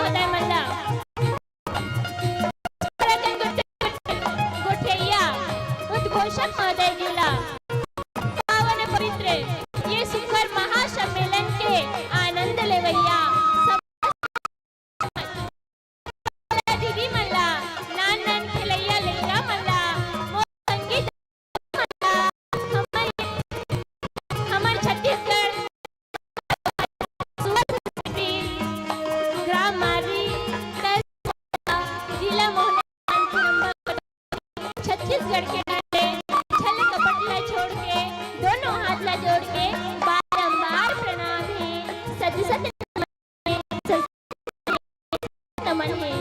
महोदय मल्ला गोठैया उद्घोषक महोदय जिला पावन पवित्र ये सुखर महासम्मेलन के आनंद लेवैया दीदी मल्ला नान नान खिलैया लैया मल्ला संगीत हमार छत्तीसगढ़ ग्राम मारी जिला मोहन छत्तीसगढ़ के नाते छल कपट ला छोड़ के दोनों हाथ ला जोड़ के बारंबार प्रणाम है सत सत नमन है।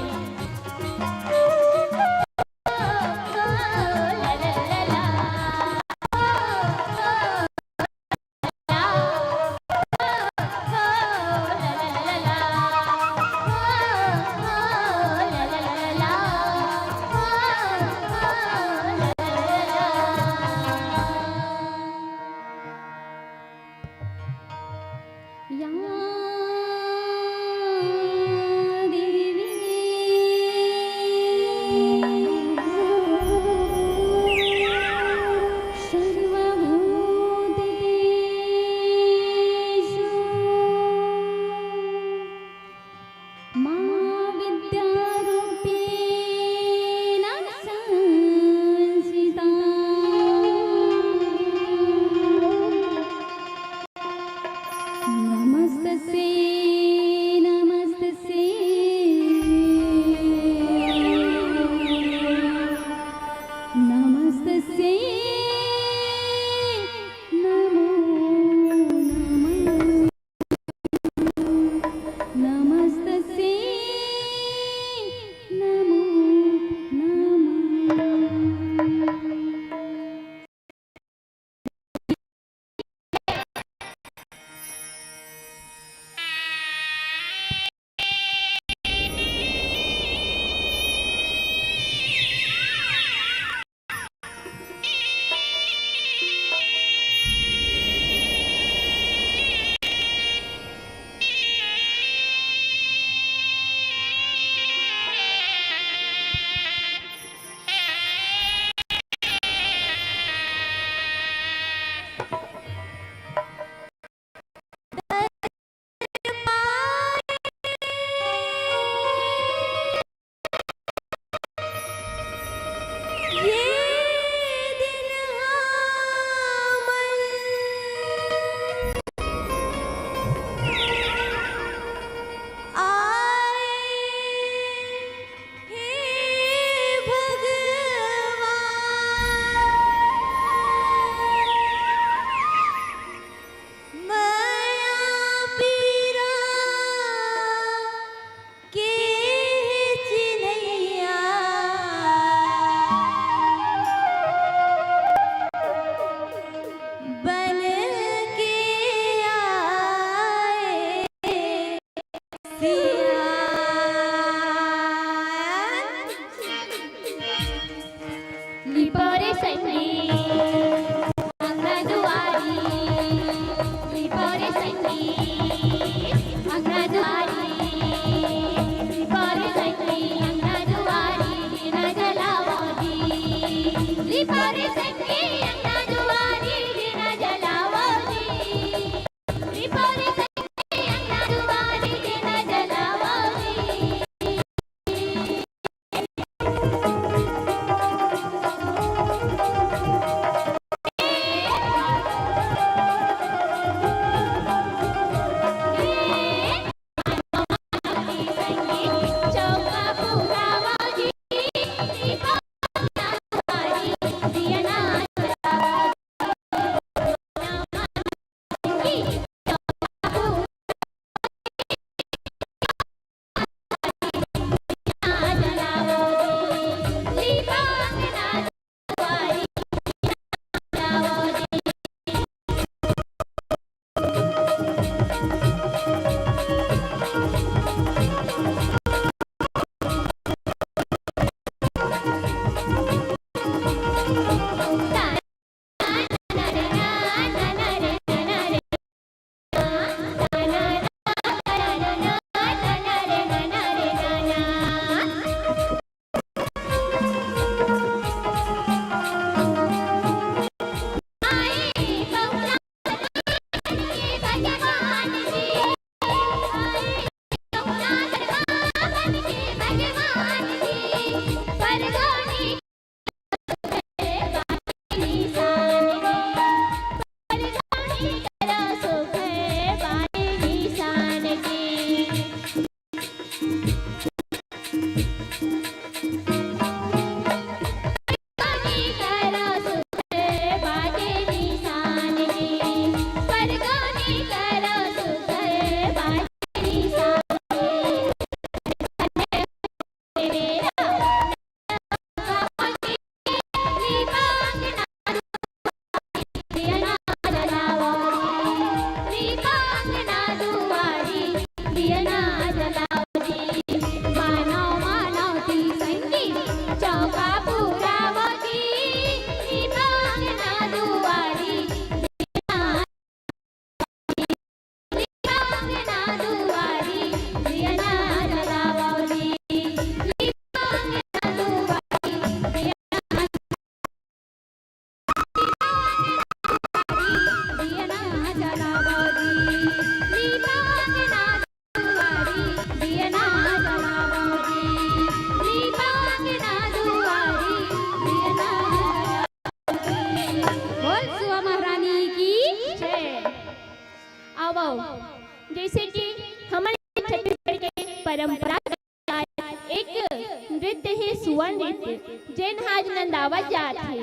नृत्य जैन आज नंदावत जात है।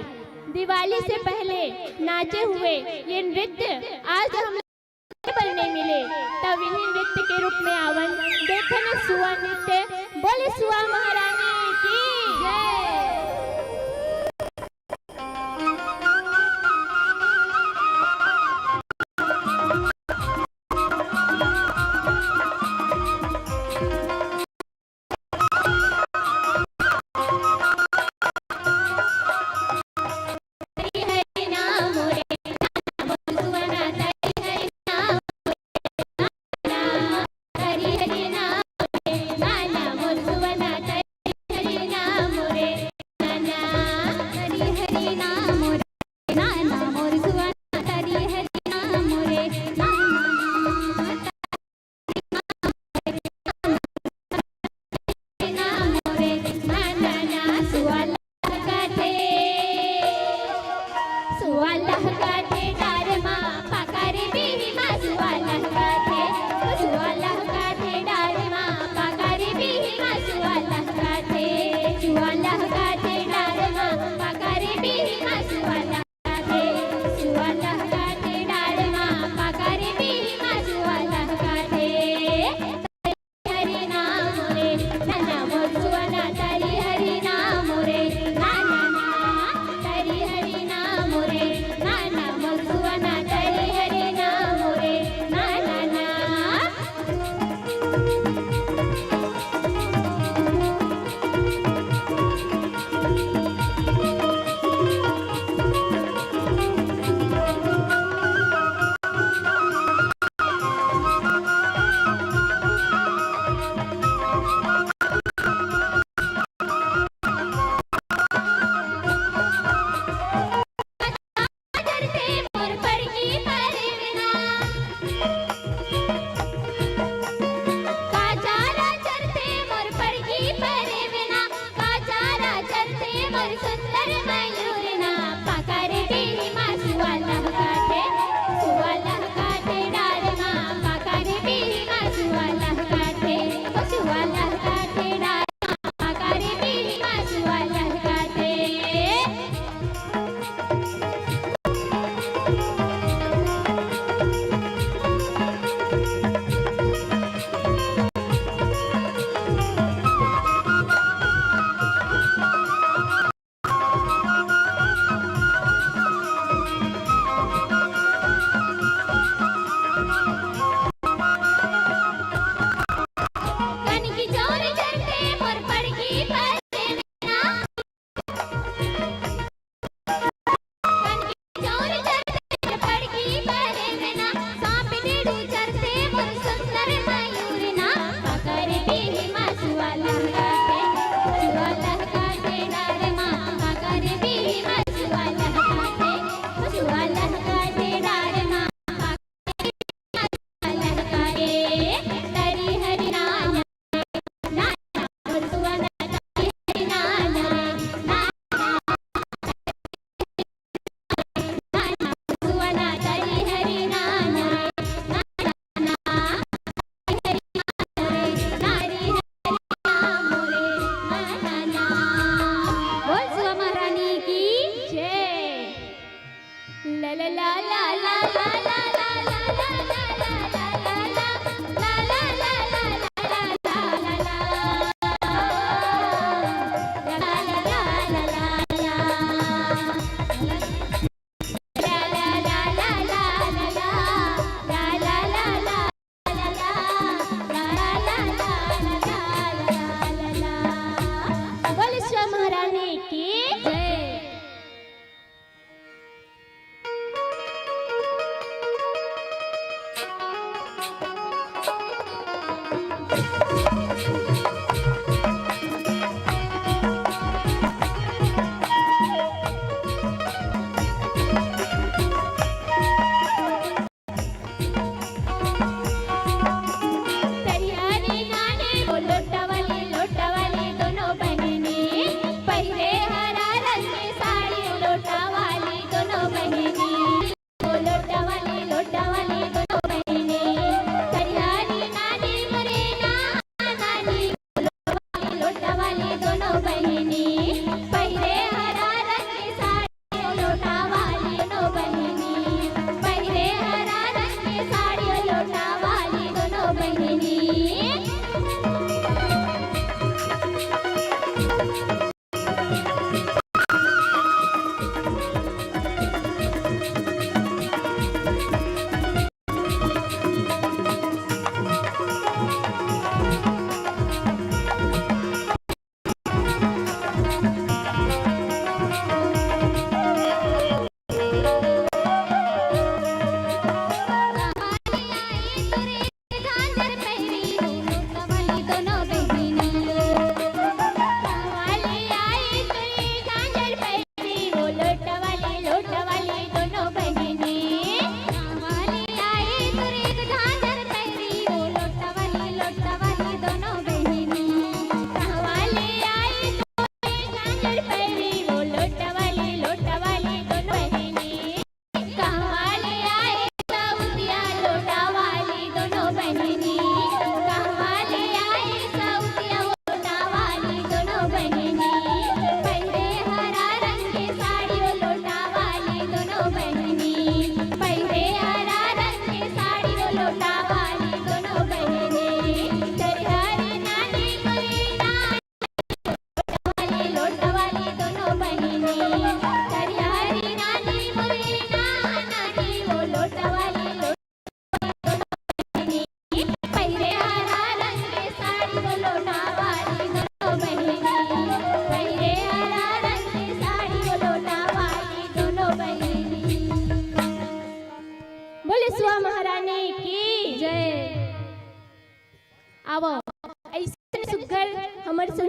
दिवाली से पहले नाचे हुए ये नृत्य आज हम बनने मिले, तब इन्हीं नृत्य के रूप में आवन देखन सुआ नृत्य। बोले सुआ महारानी की जय।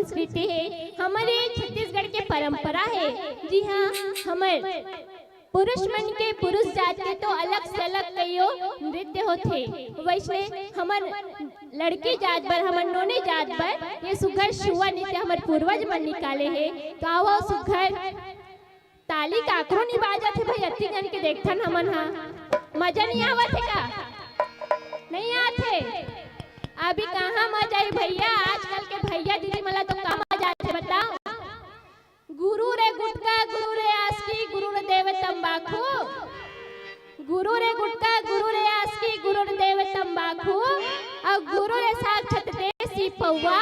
संस्कृति है, हमारे छत्तीसगढ़ के परंपरा है। जी हाँ, हमारे पुरुष मन के पुरुष जात के तो अलग से अलग कईयो नृत्य होते, वैसे हमार लड़की जात पर, हमार नोने जात पर ये सुघर शुआ नृत्य हमार पूर्वज मन निकाले है। तो आओ सुघर ताली काकरो नहीं बाजत है भाई, अति जन के देखथन हमन हा मजा नहीं आवत है का? नहीं आते? अभी कहाँ मजा आई भैया, आजकल के भैया दीदी मला तो कहाँ मजा आते बताओ? गुरु रे गुटका, गुरु रे आस्की, गुरु रे देव तंबाकू, गुरु रे गुटका, गुरु रे आस्की, गुरु रे देव तंबाकू, और गुरु रे साक्षात देसी पौवा,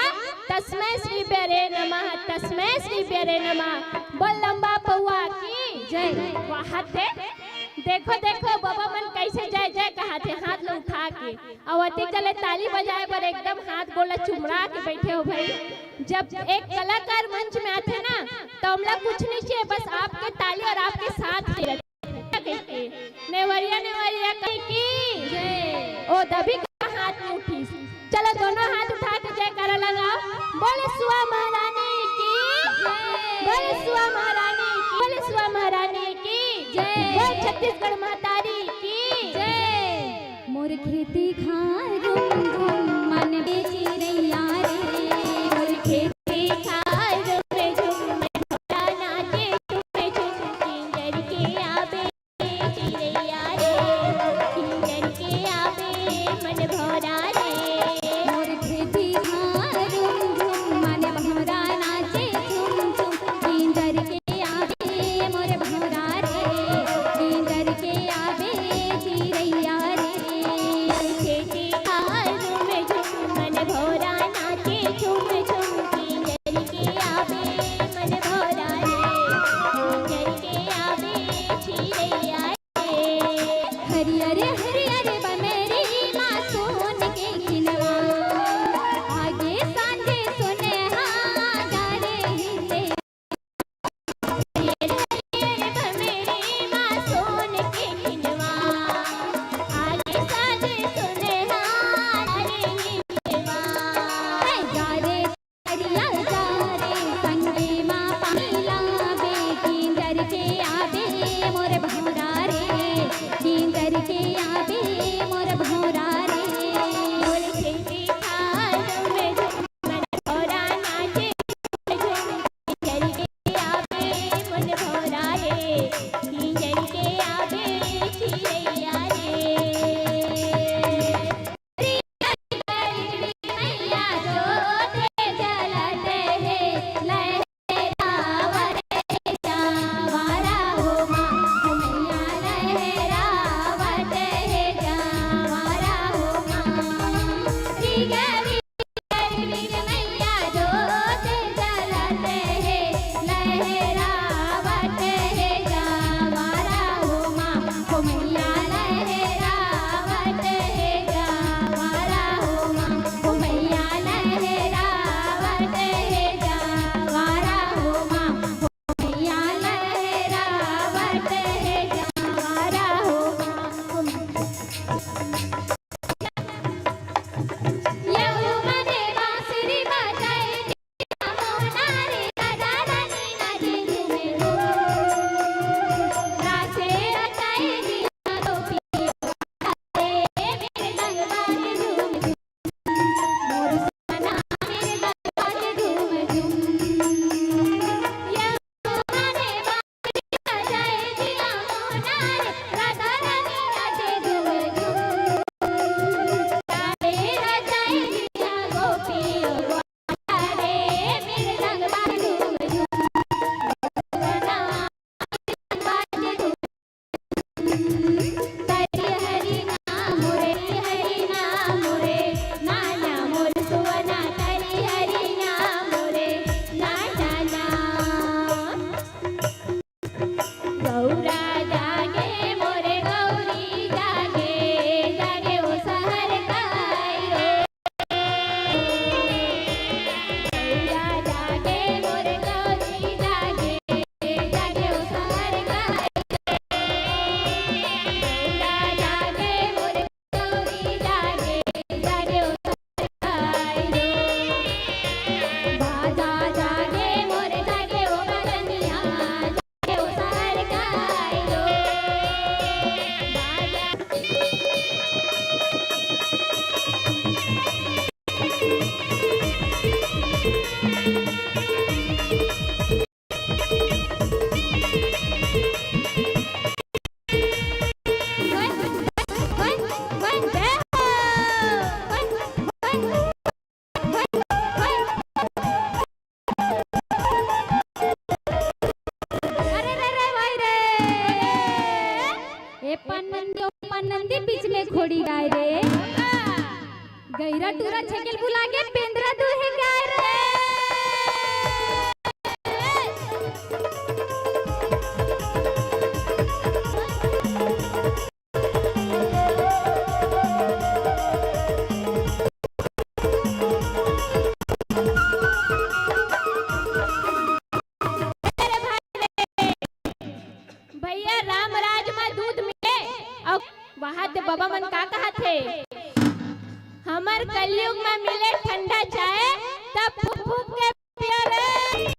तस्मै श्री बेरे नमः, तस्मै श्री बेरे नमः। बोल लंबा पौवा की जय। वाहत है, देखो देखो बाबा मन कैसे जय जय कहते, हाथ लो उठा के, और अति चले ताली बजाए पर एकदम हाथ गोला चुमड़ा के बैठे हो भाई। जब एक कलाकार मंच में आते ना तो हम लोग कुछ नहीं चाहिए, बस आपके ताली और आपके साथ ही नेवरिया नेवरिया कहीं की जय। ओ दबी का हाथ में उठी, चलो दोनों हाथ उठा के जय करा लगाओ। बोले सुआ महारानी की जय, बोले सुआ महारानी की, बोले सुआ महारानी की जय, बोल छत्तीसगढ़ मातारी की जय। मोर खेती खार गुम गुम मन बेची रैया रे, मोर खेती खार में झूम में भोला नाचे, झूमे झूम किंजर के आबे चिरैया रे, किंजर के आबे मन भोरा रे। मोर खेती खार गुम गुम मन भौरा नाचे झूम झूम, किंजर के आवे मोर भौरा रे, किंजर के आवे चिरैया रे। खेती खार में झूम मन भोरा के खोड़ी गाय रे गैरा टूरा छकेल बुला के पेंद्रा दुहे गाय रे भैया राम राज में दूध मिले और वहाँ ते बाबा मन का कहा थे हमर कलयुग में मिले ठंडा चाय तब फूक फूक के पिया रे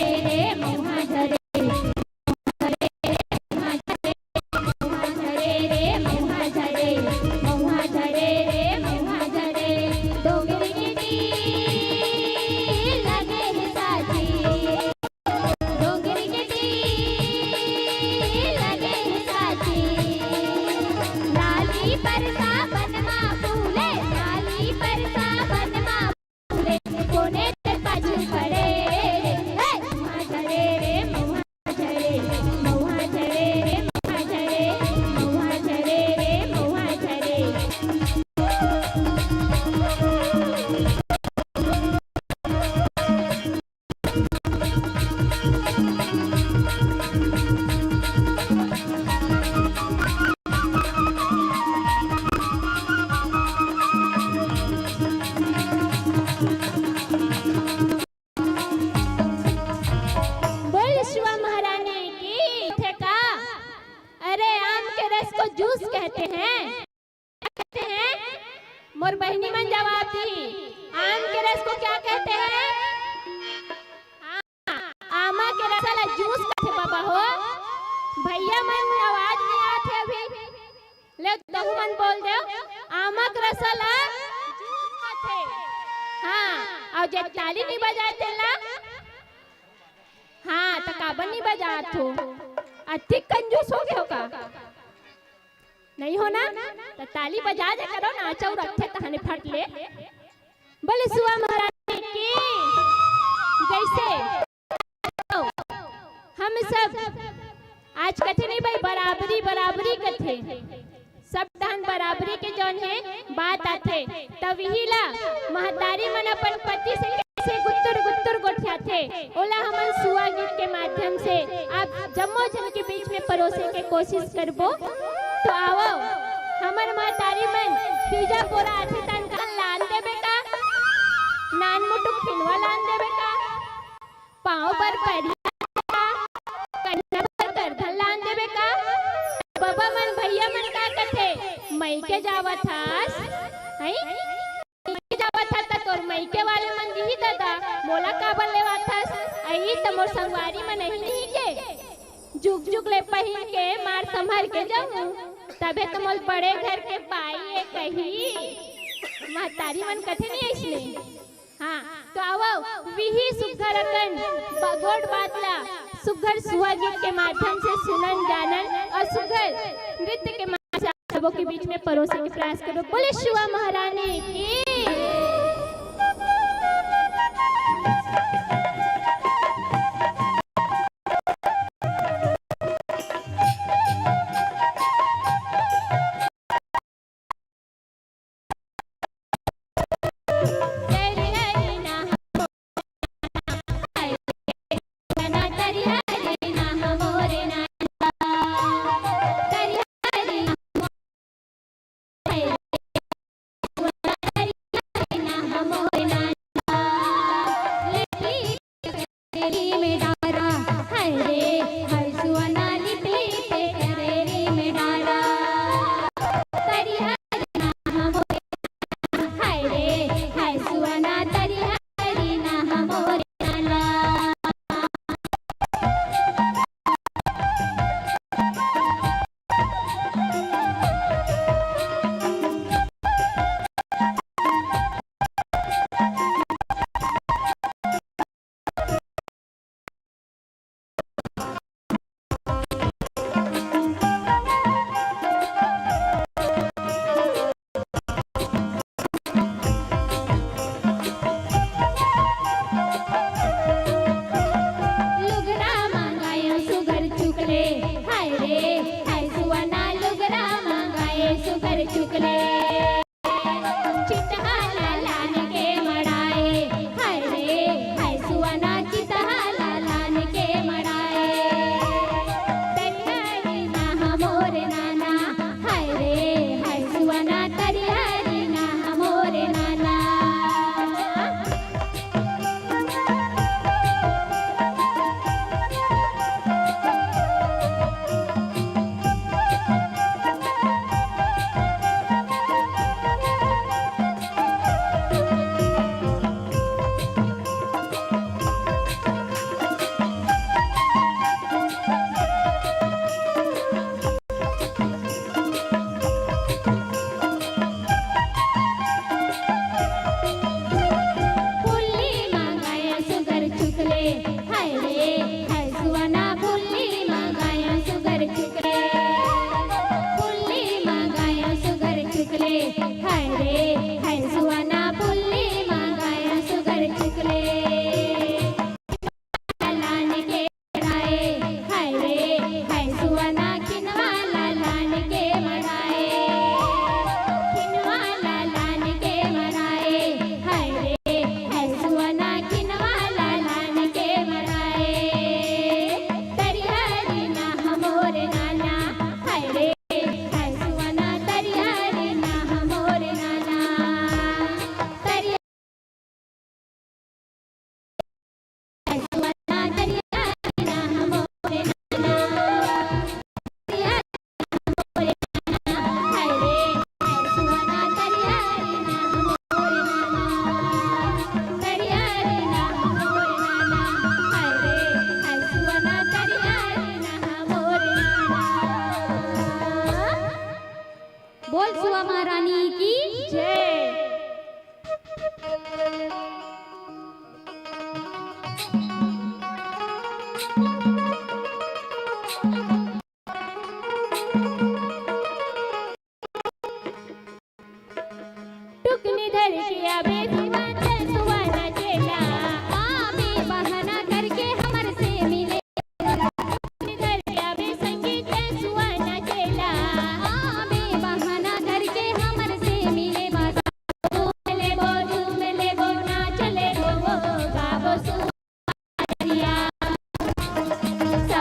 रे महुआ झरे बोल शिवा महारानी की थे का। अरे आम के रस को जूस कहते हैं, कहते हैं। मोर बहनी मन जवाब दी, आम के रस को क्या कहते हैं? आमा के रस ला जूस कहते बाबा हो। भैया मन आवाज नहीं आते अभी, ले तहु मन बोल दे आमा के रस ला जूस कहते। हाँ और जे ताली नहीं बजाते ला, हाँ तो काबर नहीं बजात हो? अधिक कंजूस हो गए हो का? नहीं हो ना? तो ताली बजा दे करो, नाचो रखे तहने फट ले। बोले सुआ महारानी की जैसे हम सब आज कथे नहीं भाई बराबरी बराबरी कथे, सब दान बराबरी के जौन है बात आथे, तब ही ला महतारी मन अपन पति से कैसे गुत्तुर गुत्तुर गोठियाथे ओला हमन सुआ गीत के माध्यम से आप जम्मो जन के बीच में परोसे के कोशिश करबो। तो आओ हमर महतारी मन तीजा पोरा आथे तन का लान देबे का, नान मुटुक खिलवा लान देबे का, पाँव पर पैरिया का, कन्या पर करधन लान देबे का। बाबा मन भैया मन का कथे मई के जावत हास है, जावत था तोर मईके वाले मन ही दादा मोला काबर लेवात हस? आई त मोर संगवारी मन नहीं के जुग जुग ले पहिन के मार संभर के जाऊं, तबे तो मोल बड़े घर के पाई कही महतारी मन कथे नहीं इसलिए। हाँ तो आओ विही सुघर अकन बगोड़ बातला सुघर सुहा गीत के माध्यम से सुनन जानन और सुघर नृत्य के माध्यम से सबों के बीच में परोसे के प्रयास करो। बोले शिवा महारानी की।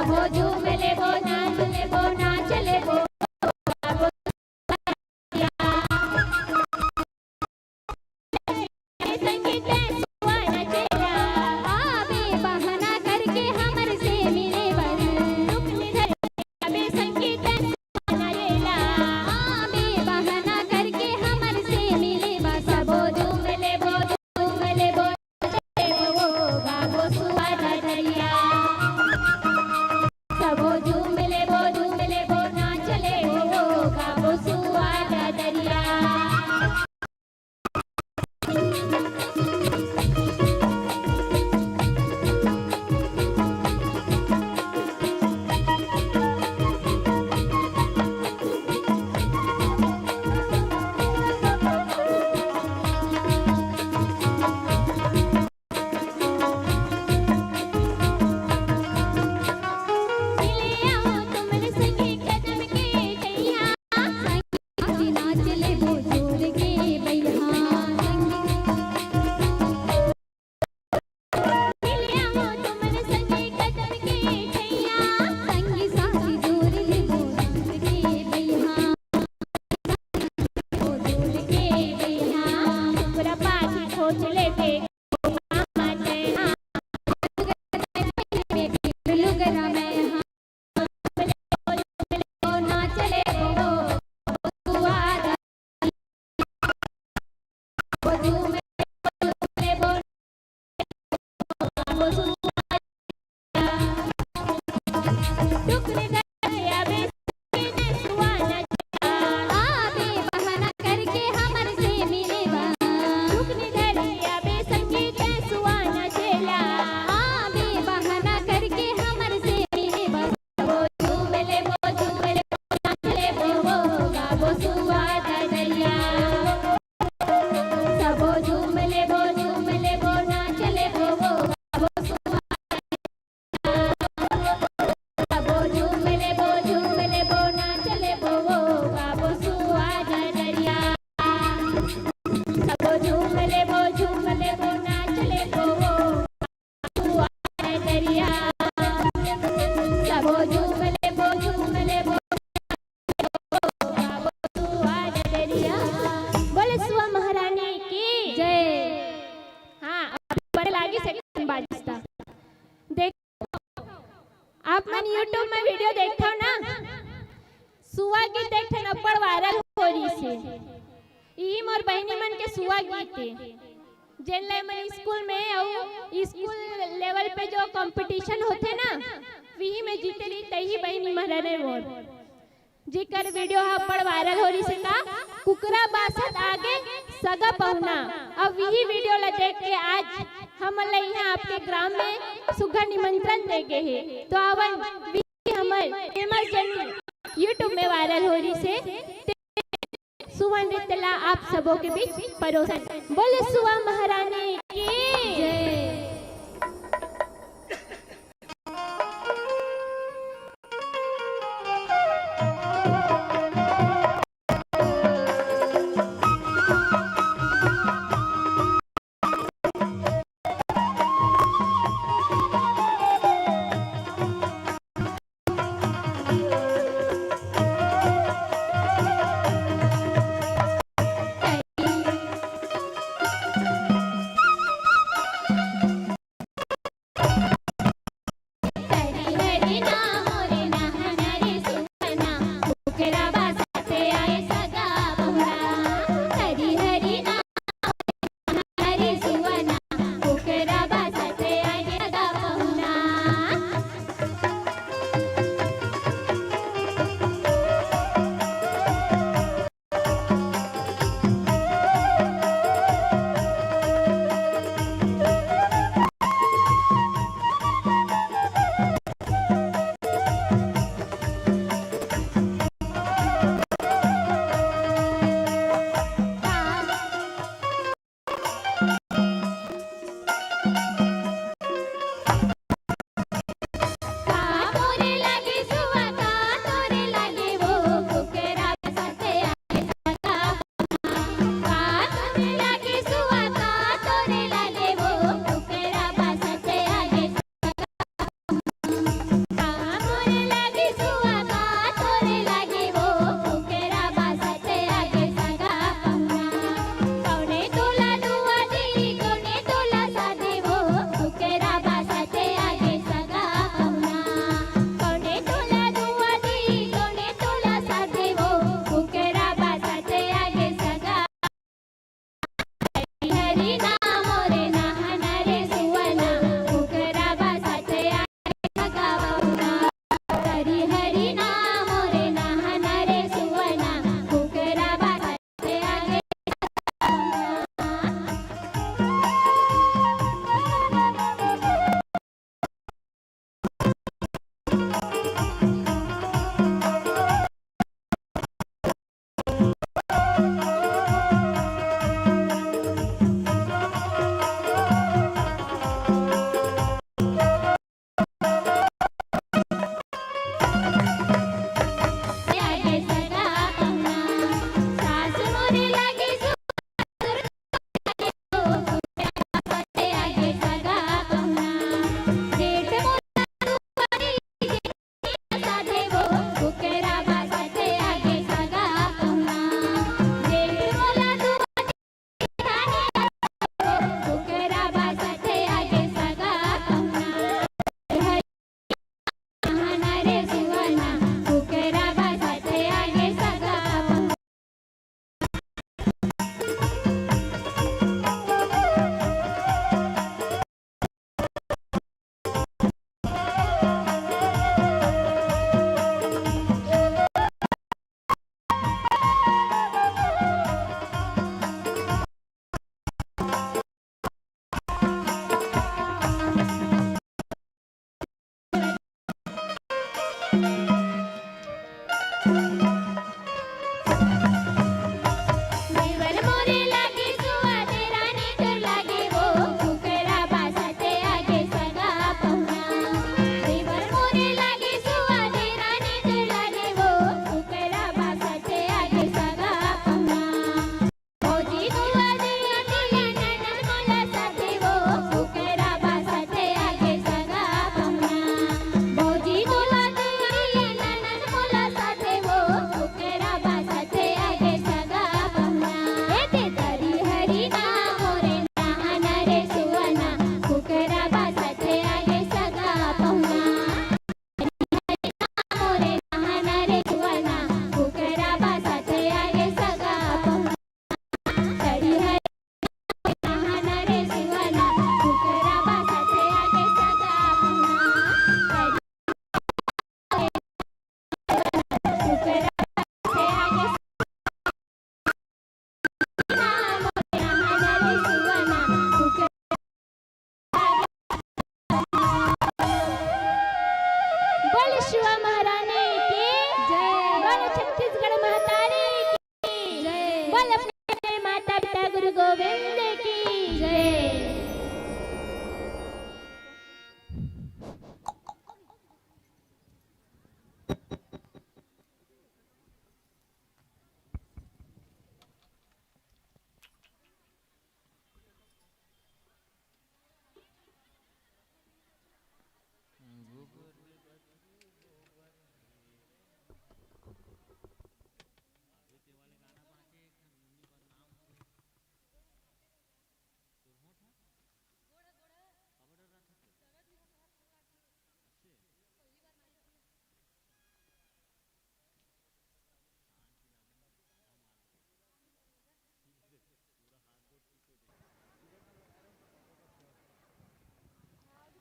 सबो झूम ले वो नाच ले वो नाच ले वो संगीत सुहाना चेहरा आवे बहाना करके हमर से मिले बर दुख निधर अबे संगीत सुहाना चेहरा आवे बहाना करके हमर से मिले बर सबो झूम ले वो गावो सुहाना दरिया सबो झूम ले वो नाच ले वो गावो सुहाना दरिया मिले आओ तुमने संगी कदम के दैया संगी नाच ले वो जोर के बैहा मिले आओ तुमने संगी कदम के दैया संगी साथी जोर ले वो जोर के बैहा वो जोर के बैहा पूरा पाखी खोज लेते लुगरा में वो नाच ले वो सुहाना वो झूम ले वो गावो सुहाना दुख निधर अबे संगीत सुहाना चेहरा आवे बहाना करके हमर से मिले बा दुख निधर अबे संगीत सुहाना चेहरा आवे बहाना करके हमर से मिले बा वो झूम ले वो नाच ले वो गावो सुहाना दरिया सबो झूम ले वो नाच ले वो गावो सबो झूम ले वो नाच ले वो गावो सुहाना दरिया सबो झूम ले वो नाच ले वो सुहाना दरिया सबो झूम ले वो गावो सुहाना दरिया बोले सुआ महारानी की जय हाँ बड़े लागी सेकंड बाजता देखो आप मन यूट्यूब में वीडियो देखते हो ना सुआ गीत देखते न बड़ वायरल हो रही से ई मोर बहनी मन के सुआ गीत जेन ले मन स्कूल में और स्कूल लेवल पे जो कंपटीशन होते ना वही में जीतली तही बहनी महरे मोर जिकर वीडियो हा बड़ वायरल हो रही से का कुकरा बासत आगे सगा पहुना अब वही वीडियो ला देख के आज हम यहाँ आपके ग्राम में सुघर निमंत्रण दे गए हैं तो आवन वही हमर फेमस जन यूट्यूब में वायरल हो रही से सुवन नृत्य ला आप सबों के बीच परोसन बोले सुआ महारानी की जय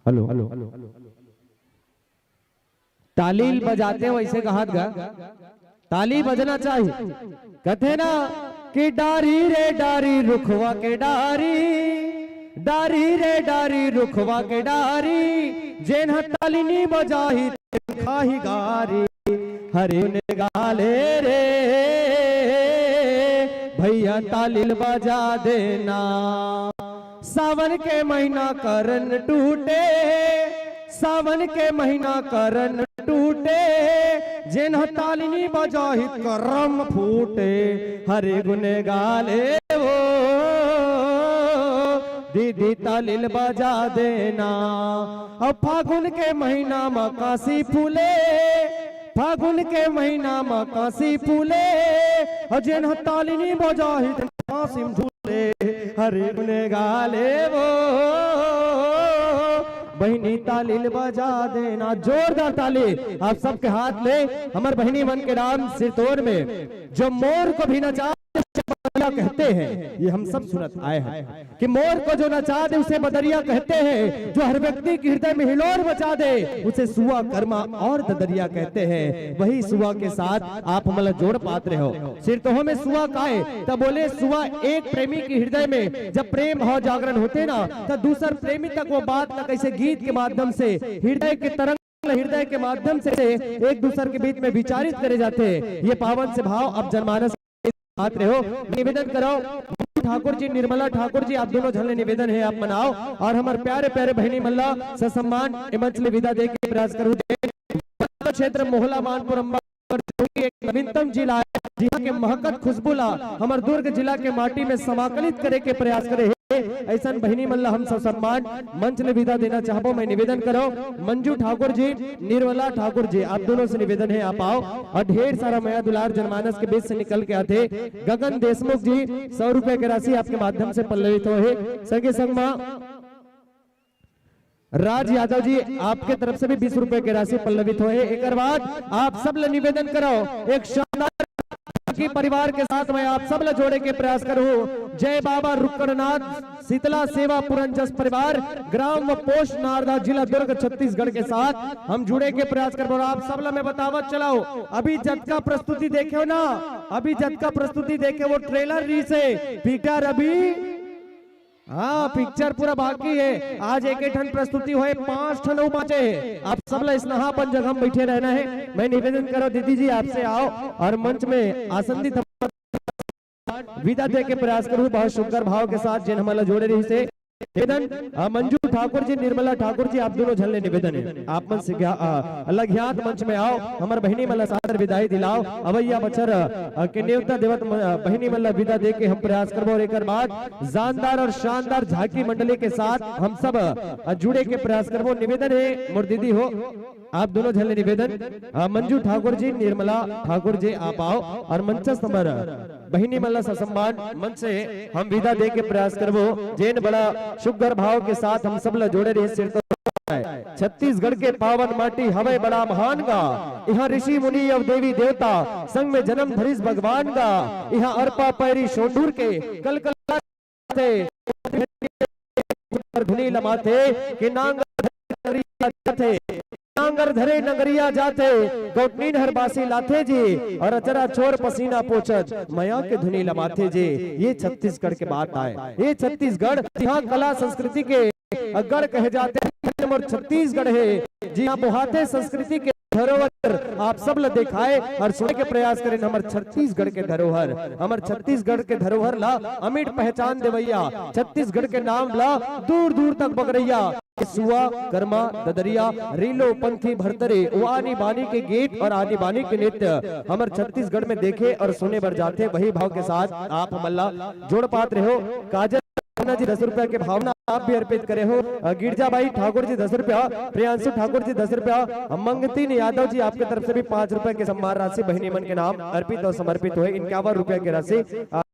हेलो ताली बजाते वैसे कहा गा, ताली बजना चाहिए। कहते ना कि डारी रे डारी रुखवा के डारी, डारी रे डारी रुखवा के डारी, जेन ताली नी बजाही खाही गारी, हरे ने गाले रे भैया तालिल बजा देना। सावन के महीना करन टूटे, सावन के महीना करन टूटे, जिन तालिनी बजाही करम फूटे, हरे गुने गाले वो दीदी तालिल बजा देना। अब फागुन के महीना में काशी फूले, फागुन के महीना में काशी फूले, जिन तालिनी बजाही कासिम झूले, हरे गुने गाले वो बहनी तालिल बजा देना। जोरदार ताली आप सबके हाथ ले। हमारे बहनी मन के नाम सिरतोड़ में जो मोर को भी नचा कहते हैं, ये हम सब सुनत आए हैं कि मोर को जो नचा दे उसे बदरिया कहते हैं, जो हर व्यक्ति के हृदय में हिलोर मचा दे उसे सुआ कर्मा और ददरिया कहते हैं। वही सुआ के साथ आप हमारा जोड़ पात्र हो। सिरतोह में सुआ काए तब बोले सुआ एक प्रेमी के हृदय में जब प्रेम भाव जागरण होते ना, तब दूसर प्रेमी तक वो बात तक ऐसे गीत के माध्यम से हृदय के तरंग हृदय के माध्यम से एक दूसरे के बीच में विचारित करे जाते हैं। ये पावन से भाव अब जनमानस पात्र हो। निवेदन करो ठाकुर जी, निर्मला ठाकुर जी, आप दोनों झलने निवेदन है आप मनाओ और हमारे प्यारे प्यारे बहनी मल्ला ससम्मान मंच में विदा दे के प्रयास करूँ। क्षेत्र मोहला मानपुर अम्बा एक नवीनतम जिला है, जिला के महकत खुशबूला हमारे दुर्ग जिला के माटी में समाकलित करे के प्रयास करे। ऐसा बहनी मल्ला हम सब सम्मान मंच में विदा देना चाहबो। मैं निवेदन करो मंजू ठाकुर जी, निर्मला ठाकुर जी, आप दोनों से निवेदन है आप आओ और ढेर सारा माया दुलार जनमानस के बीच से निकल के आते। गगन देशमुख जी 100 रुपए की राशि आपके माध्यम से पल्लवित हो है। संगे संग राज यादव जी आपके तरफ से भी 20 रुपए की राशि पल्लवित हुए। एक बाद आप सब ले निवेदन करो एक शानदार की परिवार के साथ मैं आप सब ले जोड़े के प्रयास करूं। जय बाबा रुक्कड़नाथ शीतला सेवा पुरंजस परिवार ग्राम व पोस्ट नारदा जिला दुर्ग छत्तीसगढ़ के साथ हम जुड़े के प्रयास कर रहे। आप सब ले मैं बतावत चलाओ अभी जद का प्रस्तुति देखे ना, अभी जद का प्रस्तुति देखे वो ट्रेलर री से पिक्चर अभी हाँ पिक्चर पूरा बाकी है। आज एक ठन प्रस्तुति हुए 5 ठन बचे है। आप सब ला स्नेहापन जगह में बैठे रहना है। मैं निवेदन करो दीदी जी आपसे आओ और मंच में आसंदित विदा दे के प्रयास करूँ बहुत शुक्र भाव के साथ जिन हमारा जोड़े रही से निवेदन। मंजू ठाकुर जी, निर्मला ठाकुर जी, आप दोनों झलने निवेदन है आप मन से अलग ज्ञात मंच में आओ। हमारे बहनी मल्ला सादर विदाई दिलाओ। अवैया बचर के न्योता देवत बहनी मल्ला विदा दे के हम प्रयास करबो। और एक बाद जानदार और शानदार झांकी मंडली के साथ हम सब जुड़े के प्रयास करबो। निवेदन है मोर दीदी हो आप दोनों झलने निवेदन। मंजू ठाकुर जी, निर्मला ठाकुर जी, आप आओ और मंचस्थ नंबर बहनी मल्ला सम्मान मंच से हम विदा दे के प्रयास करबो। जैन बड़ा शुक्र भाव के साथ हम सब जोड़े रहे। सिर तो छत्तीसगढ़ के पावन माटी हवे बड़ा महान गा, यहाँ ऋषि मुनि और देवी देवता संग में जन्म धरिस भगवान का। यहाँ अर्पा पैरी शोंडूर के कल कल धुनी लमाथे कि नांगर धरे नगरिया जाते गौटनीन हर बासी लाथे जी और अचरा चोर पसीना पोचत मया के धुनी लमाथे जी। ये छत्तीसगढ़ के बात आए। ये छत्तीसगढ़ यहाँ कला संस्कृति के गढ़ कहे जाते हैं और छत्तीसगढ़ है जी हाँ बुहाते संस्कृति के धरोहर आप सब ला दिखाए और सुनने के प्रयास करें। हमारे छत्तीसगढ़ के धरोहर, हमारे छत्तीसगढ़ के धरोहर ला अमिट पहचान देवैया। छत्तीसगढ़ के नाम ला दूर दूर तक बगरैया। सुआ कर्मा ददरिया रीलो पंथी भरतरे वो आनी बानी के गीत और आनी बानी के नृत्य हमारे छत्तीसगढ़ में देखे और सुने बर जाते। वही भाव के साथ आप मल्ला जोड़ पात्र हो। काजल जी 10 रुपया के भावना आप भी अर्पित करे हो। गिरजाबाई ठाकुर जी 10 रुपया, प्रियांशु ठाकुर जी 10 रुपया, मंगतीन यादव जी आपके तरफ से भी 5 रुपए के सम्मान राशि बहनी मन के नाम अर्पित और समर्पित हुए। 51 रुपया की राशि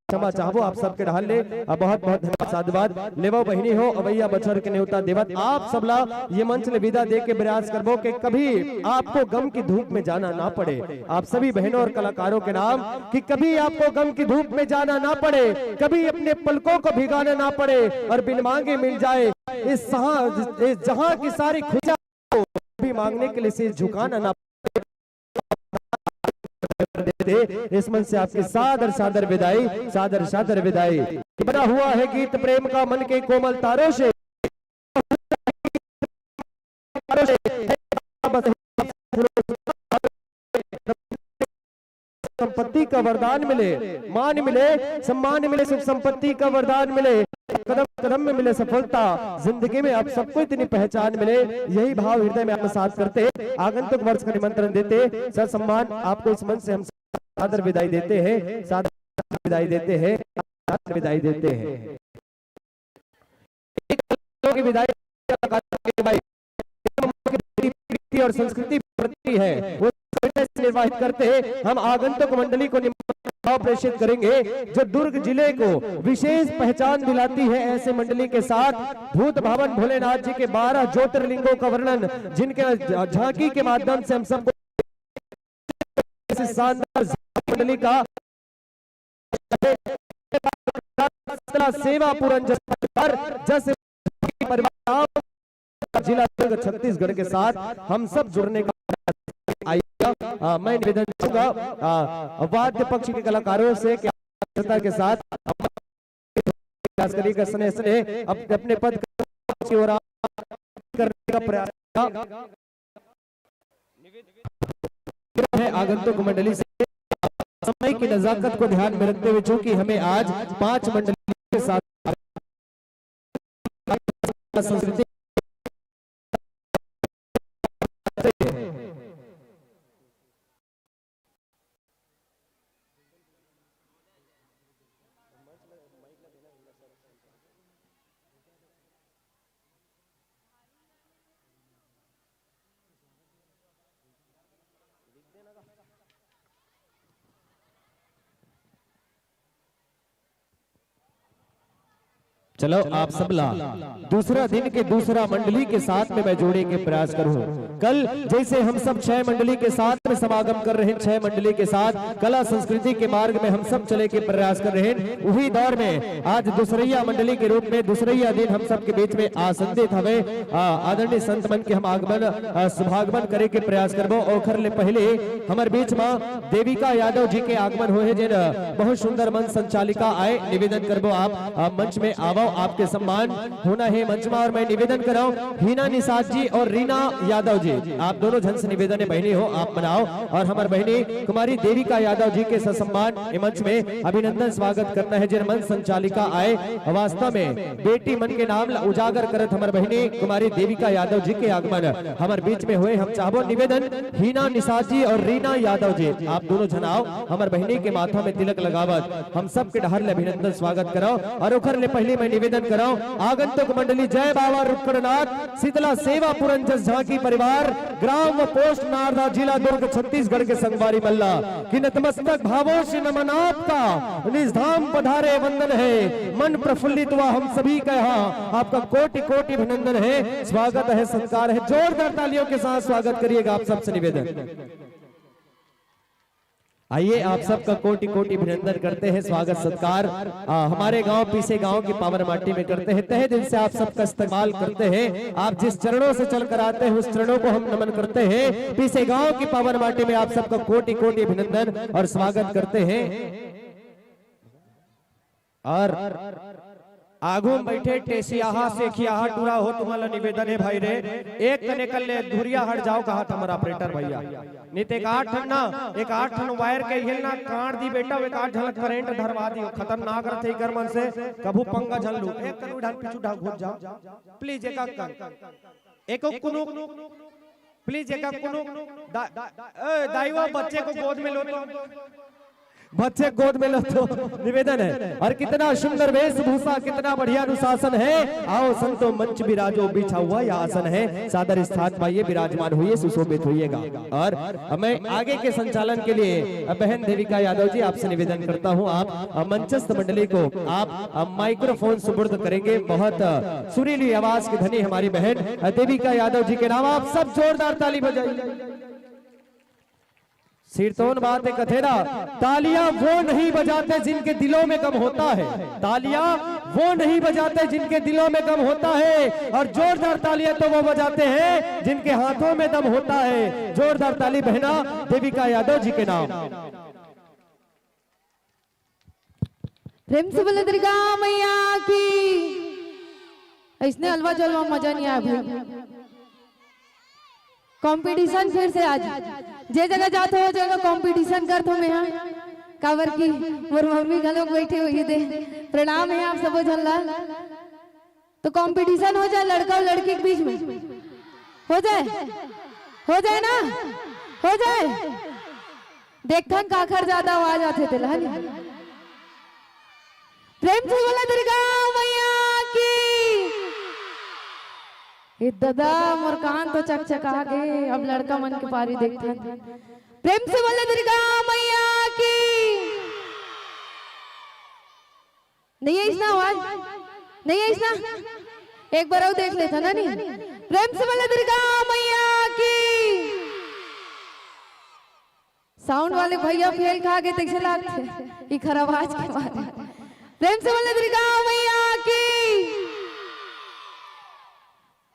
क्षमा चाहबो आप सबके रहल ले। बहुत बहुत धन्यवाद साधुवाद लेवो बहनी हो अवैया बचर के न्योता देवत। आप सबला ये मंच में विदा दे के प्रयास करबो कि कभी आपको गम की धूप में जाना ना पड़े। आप सभी बहनों और कलाकारों के नाम कि कभी आपको गम की धूप में जाना ना पड़े, कभी अपने पलकों को भिगाना ना पड़े और बिन मांगे मिल जाए इस जहां की सारी खुशियां भी मांगने के लिए सिर झुकाना ना देते। इस मन से आपकी सादर सादर विदाई, सादर सादर विदाई। बना हुआ है गीत प्रेम का मन के कोमल तारों से, संपत्ति का वरदान मिले, मान मिले, सम्मान मिले, सुख संपत्ति का वरदान मिले, कदम कदम में मिले सफलता, जिंदगी में आप सबको इतनी पहचान मिले। यही भाव हृदय में आत्मसात करते, आगंतुक वर्ष का निमंत्रण देते, सर सम्मान आपको इस मन से हम सादर विदाई देते हैं, सादर विदाई देते हैं, सादर विदाई देते हैं। की विदाई प्रीति और संस्कृति प्रति है वो निर्वाहित करते हैं। हम आगंतुक मंडली को भाव प्रेषित करेंगे जो दुर्ग जिले को विशेष पहचान दिलाती है। ऐसे मंडली के साथ भूत भावन भोलेनाथ जी के 12 ज्योतिर्लिंगों का वर्णन, जिनके झांकी के माध्यम से हम सबको शानदार मंडली का सेवा पूरन जैसे परिवार जिला दुर्ग छत्तीसगढ़ के साथ हम सब जुड़ने का आइएगा। मैं निवेदन करूंगा वाद्य पक्ष के कलाकारों से के साथ करिएगा स्नेह स्नेह अपने पद की ओर करने का प्रयास है। आगंतुक मंडली से समय की नजाकत को ध्यान में रखते हुए, चूंकि हमें आज 5 मंडली के साथ संस्कृति चलो आप सबला दूसरा दिन के दूसरा मंडली के साथ में मैं जोड़े के प्रयास करूं। कल जैसे हम सब 6 मंडली के साथ में समागम कर रहे हैं, 6 मंडली के साथ कला संस्कृति के मार्ग में हम सब चले के प्रयास कर रहे हैं, वही दौर में आज दूसरैया मंडली के रूप में दूसरैया दिन हम सब के बीच में आसंदित हवे आदरणीय संत मन के हम आगमन शुभागमन करे के प्रयास करबो। ओखर ले पहले हमारे बीच में देविका यादव जी के आगमन हुए, जिन बहुत सुंदर मंच संचालिका आए। निवेदन करबो आप मंच में आवो, आपके सम्मान होना है मंच में। और मैं निवेदन कराऊं हीना निषाद जी और रीना यादव जी, आप दोनों जन से निवेदन है बहनी हो आप मनाओ, और हमारे बहनी कुमारी देविका यादव जी के सम्मान मंच में अभिनंदन स्वागत करना है। जिन मंच संचालिका आए वास्तव में बेटी मन के नाम उजागर करत हमारे बहनी कुमारी देविका यादव जी के आगमन हमारे बीच में हुए। हम चाहबो निवेदन हीना निषाद जी और रीना यादव जी, आप दोनों जन आओ, हमारे बहनी के माथा में तिलक लगावत हम सब के डहर ले अभिनंदन स्वागत कराओ। और ओखर ले पहले मैं निवेदन कराओ आगंतुक मंडली जय बाबा रुक्कड़नाथ शीतला सेवा पूरन जस झांकी परिवार ग्राम व पोस्ट नारदा जिला दुर्ग छत्तीसगढ़ के संगवारी मल्ला कि नतमस्तक भावों से नमन आपका निज धाम पधारे वंदन है। मन प्रफुल्लित हुआ हम सभी का यहाँ आपका कोटि कोटि अभिनंदन है, स्वागत है, सत्कार है। जोरदार तालियों के साथ स्वागत करिएगा आप सबसे निवेदन। आइए आप सबका कोटि कोटि अभिनंदन करते हैं, स्वागत सत्कार हमारे गांव पीसे गांव की पावन माटी में करते हैं। तहे दिल से आप सबका इस्तेमाल करते हैं। आप जिस चरणों से चलकर आते हैं उस चरणों को हम नमन करते हैं। पीसे गांव की पावन माटी में आप सबका कोटि कोटि अभिनंदन और स्वागत करते हैं। और आगू बैठे टेसियाहा से खियाहा टूरा हो तुम्हारा निवेदन है भाई रे, एक कने कल ले धुरिया हट जाओ कहा हमारा ऑपरेटर भैया नहीं तो एक 8 टन ना एक 8 टन वायर के हिलना काट दी बेटा, एक 8 झलक करंट धरवा दी, खतरनाक रहते कर मन से कभू पंगा झल लू एक कनु ढाल पिछु ढाक घुस जाओ प्लीज एक कुनु प्लीज एक कुनु दाईवा बच्चे को गोद में लो तो बच्चे गोद में लो तो निवेदन है। और कितना सुंदर वेशभूषा, कितना बढ़िया अनुशासन है। आओ संतो मंच विराजो, बिछा हुआ यह आसन है, सादर स्थान पाइए, विराजमान हुई सुशोभित होइएगा। और मैं आगे के संचालन के लिए बहन देविका यादव जी आपसे निवेदन करता हूं, आप मंचस्थ मंडली को आप माइक्रोफोन सुपुर्द करेंगे। बहुत सुरीली आवाज की धनी हमारी बहन देविका यादव जी के नाम आप सब जोरदार ताली बजाइए। शीर्तोन बात एक कथेरा, तालियां वो नहीं बजाते जिनके दिलों में गम होता है, तालियां वो नहीं बजाते जिनके दिलों में गम होता है, और जोरदार तालियां तो वो बजाते हैं जिनके हाथों में दम होता है। जोरदार ताली बहना देविका यादव जी के नाम। प्रेम से बोले दुर्गा मैया की। इसने हलवा जलवा मजा नहीं आया भाई। कंपटीशन फिर से आज जे जगह जाते हो जगह कंपटीशन करते हो। मैं यहाँ काबर की मोर मम्मी घलोक बैठे हुई दे। प्रणाम है आप सबो झल्ला। तो कंपटीशन हो जाए लड़का और लड़की के बीच में, हो जाए ना, हो जाए। देखा काखर ज्यादा आवाज आते थे लहन। प्रेम से बोला दुर्गा मैया की। ये दादा मोर कान तो चकचका गए। अब लड़का मन के पारी देखते हैं। प्रेम से बोले दुर्गा मैया की। नहीं है इसना आवाज, नहीं है इसना। एक बार और देख लेता ना नहीं। प्रेम से बोले दुर्गा मैया की। साउंड वाले भैया फेल खा गए तैसे लागते खराब आवाज के मारे। प्रेम से बोले दुर्गा मैया की।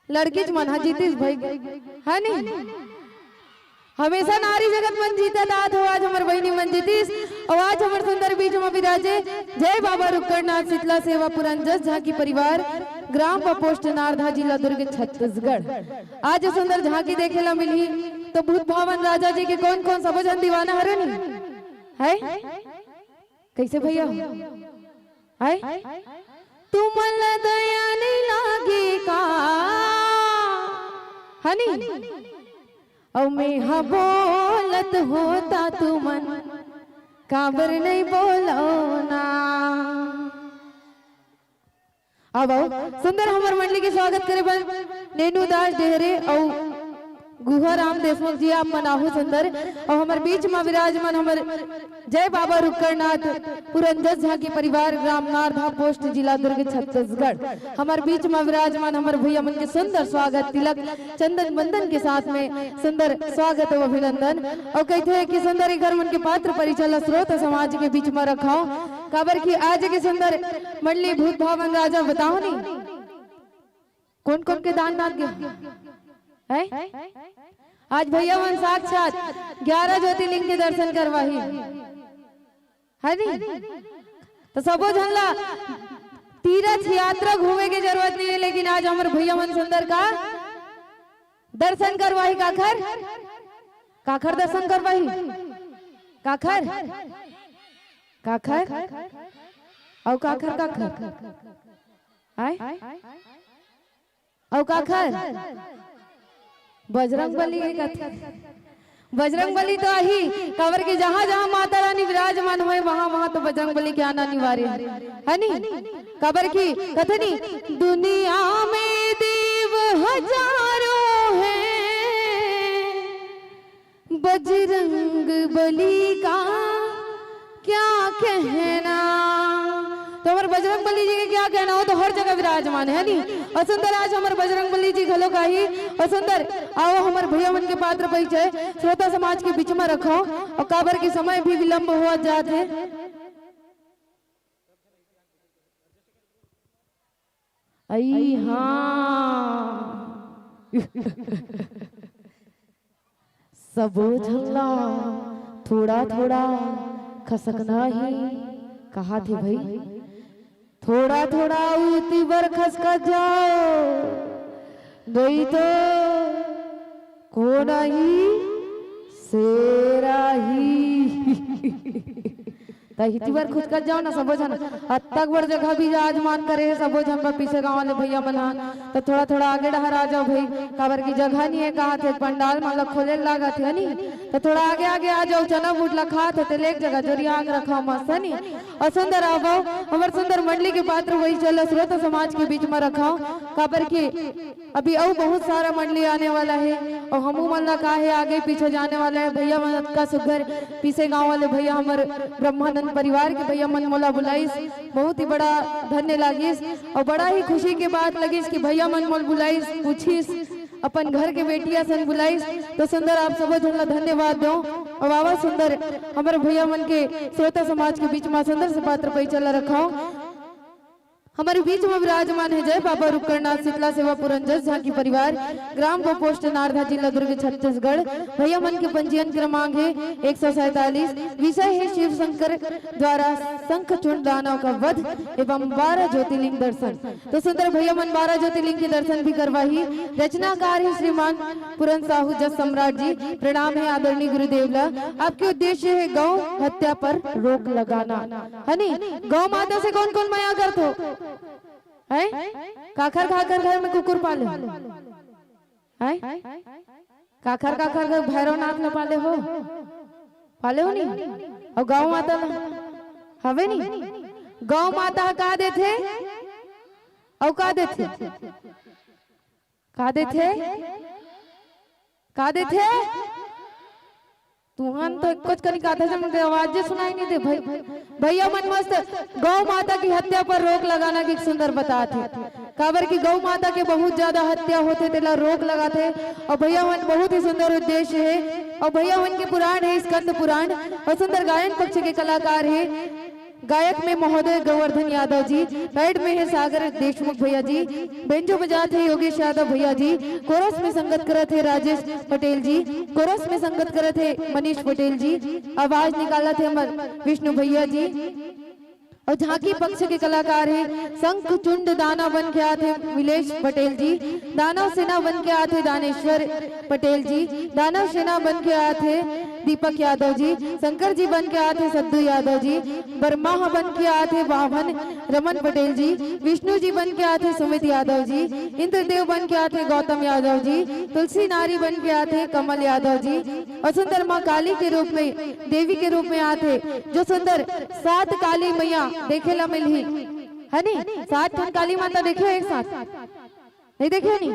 लड़की मन जीतीस भाई है नहीं। हमेशा नारी जगत मन जीता दाद हो। आज हमारे बहनी मन जीतीस। और आज हमारे सुंदर बीच में विराजे जय बाबा रुक्कड़नाथ शीतला सेवा पुरंजस झांकी परिवार ग्राम पोस्ट नारधा जिला दुर्ग छत्तीसगढ़। आज सुंदर झांकी देखे ला मिली तो भूत भावन राजा जी के कौन कौन सब जन दीवाना हरे नहीं है। कैसे भैया है तुमल दया नहीं लागे का हनी। और मैं हाँ बोलत होता तुमन काबर नहीं बोलो ना। अब सुंदर हमार मंडली के स्वागत करे बल नेनू दास डेहरे और गुहा राम देशमुख जी आप मनाहू सुंदर। और हमारे बीच में विराजमान हमारे जय बाबा रुक्कड़नाथ पुरंजस झांकी परिवार ग्राम नारधा पोस्ट जिला दुर्ग छत्तीसगढ़। हमारे बीच में विराजमान हमारे भैया मन के सुंदर स्वागत तिलक चंदन बंदन के साथ में सुंदर स्वागत और अभिनंदन। और कहते हैं कि सुंदर घर मन के पात्र परिचय स्रोत समाज के बीच में रखाओ। काबर की आज के सुंदर मंडली भूत भावन राजा बताओ नहीं कौन कौन के दान नाथ है। आज भैया मन साक्षात 11 ज्योतिर्लिंग के दर्शन करवाही है नहीं। तो सबो झनला तीर्थ यात्रा घूमे की जरूरत नहीं है। लेकिन आज हमारे भैया मन सुंदर का दर्शन करवाही। काखर काखर दर्शन करवाही। काखर काखर और काखर काखर आय और काखर बजरंग बली के कथा। बजरंग बली तो आही काबर के जहां जहां माता रानी विराजमान हुए वहां वहां तो बजरंग बली के आना अनिवार्य है नहीं। काबर की कथनी दुनिया में देव हजारों हैं बजरंग बली का क्या कहना। तो हमारे बजरंग बली जी के क्या कहना हो तो हर जगह विराजमान है नहीं। और सुंदर आज हमारे बजरंग बली जी घलो का ही। और सुंदर आओ हमारे भैया मन के पात्र परिचय श्रोता समाज के बीच में रखो। और काबर के समय भी विलंब हुआ जाते। आई हाँ सबो झल्ला थोड़ा थोड़ा खसकना ही कहा थे भाई। थोड़ा थोड़ा उती बर खसका जाओ नहीं तो कोना ही सेरा ही। हिती बार खुद कर जाओ ना सबो जन तक बड़ जगह भी आज मान करे सबो जन पर पीछे गाँव वाले भैया बना तो थोड़ा थोड़ा आगे डहरा जाओ भाई। काबर की जगह नहीं है कहा थे पंडाल मतलब खोले लगा थे नहीं। तो थोड़ा आगे आगे आ जाओ चना बूट लखा थे एक जगह जोरी आग रखा मस्त है नहीं। और सुंदर आओ हमारे सुंदर मंडली के पात्र वही चलो श्रोता समाज के बीच में रखाओ। काबर की अभी और बहुत सारा मंडली आने वाला है। और हमू मन का है आगे पीछे जाने वाला है। भैया मन का सुघर पीछे गाँव वाले भैया हमारे ब्रह्मानंद परिवार के भैया मन मोला बुलाइस बहुत ही बड़ा धन्य लागिस। और बड़ा ही खुशी के बात लगिस कि भैया मन मोल बुलाइस पूछिस अपन घर के बेटिया सन बुलाई तो सुंदर आप सब झन धन्यवाद दो। और बाबा सुंदर हमारे भैया मन के श्रोता समाज के बीच में सुंदर से पात्र पैसा रखाओ। हमारे बीच में विराजमान है जय बाबा रुपकरनाथ शीतला सेवा पुरंजस झांकी परिवार, ग्राम को पोस्ट नारधा, जिला दुर्ग, छत्तीसगढ़। भैया मन के पंजीयन क्रमांक है 147। विषय है शिव शंकर द्वारा शंख चूर्ण दानव का वध एवं 12 ज्योतिर्लिंग दर्शन। तो सुंदर भैया मन 12 ज्योतिर्लिंग के दर्शन भी करवाही। रचनाकार है श्रीमान पुरन साहू जस सम्राट जी। प्रणाम है आदरणीय गुरुदेवला। आपके उद्देश्य है गौ हत्या पर रोक लगाना है नी। गौ माता से कौन कौन माया करते हो है? काखर काखर घर में कुकुर पाले है? काखर काखर घर भैरवनाथ न पाले हो नहीं? और गौ माता हवे नहीं? गौ माता का देथे और का देथे तुहन तो कुछ करी कहा था आवाज सुनाई नहीं दे भाई। भैया मन मस्त गौ माता की हत्या पर रोक लगाना की सुंदर बताते काबर की गौ माता के बहुत ज्यादा हत्या होते तेला रोक लगाते। और भैया मन बहुत ही सुंदर उद्देश्य है। और भैया मन के पुराण है स्कंद पुराण। और सुंदर गायन पक्ष के कलाकार है गायक में महोदय गोवर्धन यादव जी, राइट में है सागर देशमुख भैया जी, बेंजो बजाते हैं योगेश यादव भैया जी, कोरस में संगत करत है राजेश पटेल जी, कोरस में संगत करत है मनीष पटेल जी, आवाज निकाला थे विष्णु भैया जी। और झांकी पक्ष के कलाकार है शंख चुंड दाना बन के आते मिलेश पटेल जी, दानव सेना बन के आते दानेश्वर पटेल जी, दानव सेना बन के आते दीपक यादव जी, शंकर जी बन के आते सद्दू यादव जी, बर्मा बन के आते बाभन रमन पटेल जी, विष्णु जी बन के आते सुमित यादव जी, इंद्रदेव बन के आते गौतम यादव जी, तुलसी नारी बन के आते कमल यादव जी। और सुंदर माँ काली के रूप में देवी के रूप में आते जो सुंदर 7 काली मैया देखेला मिली है नी। 7 ठन काली माता देखियो एक साथ नहीं देखियो नी।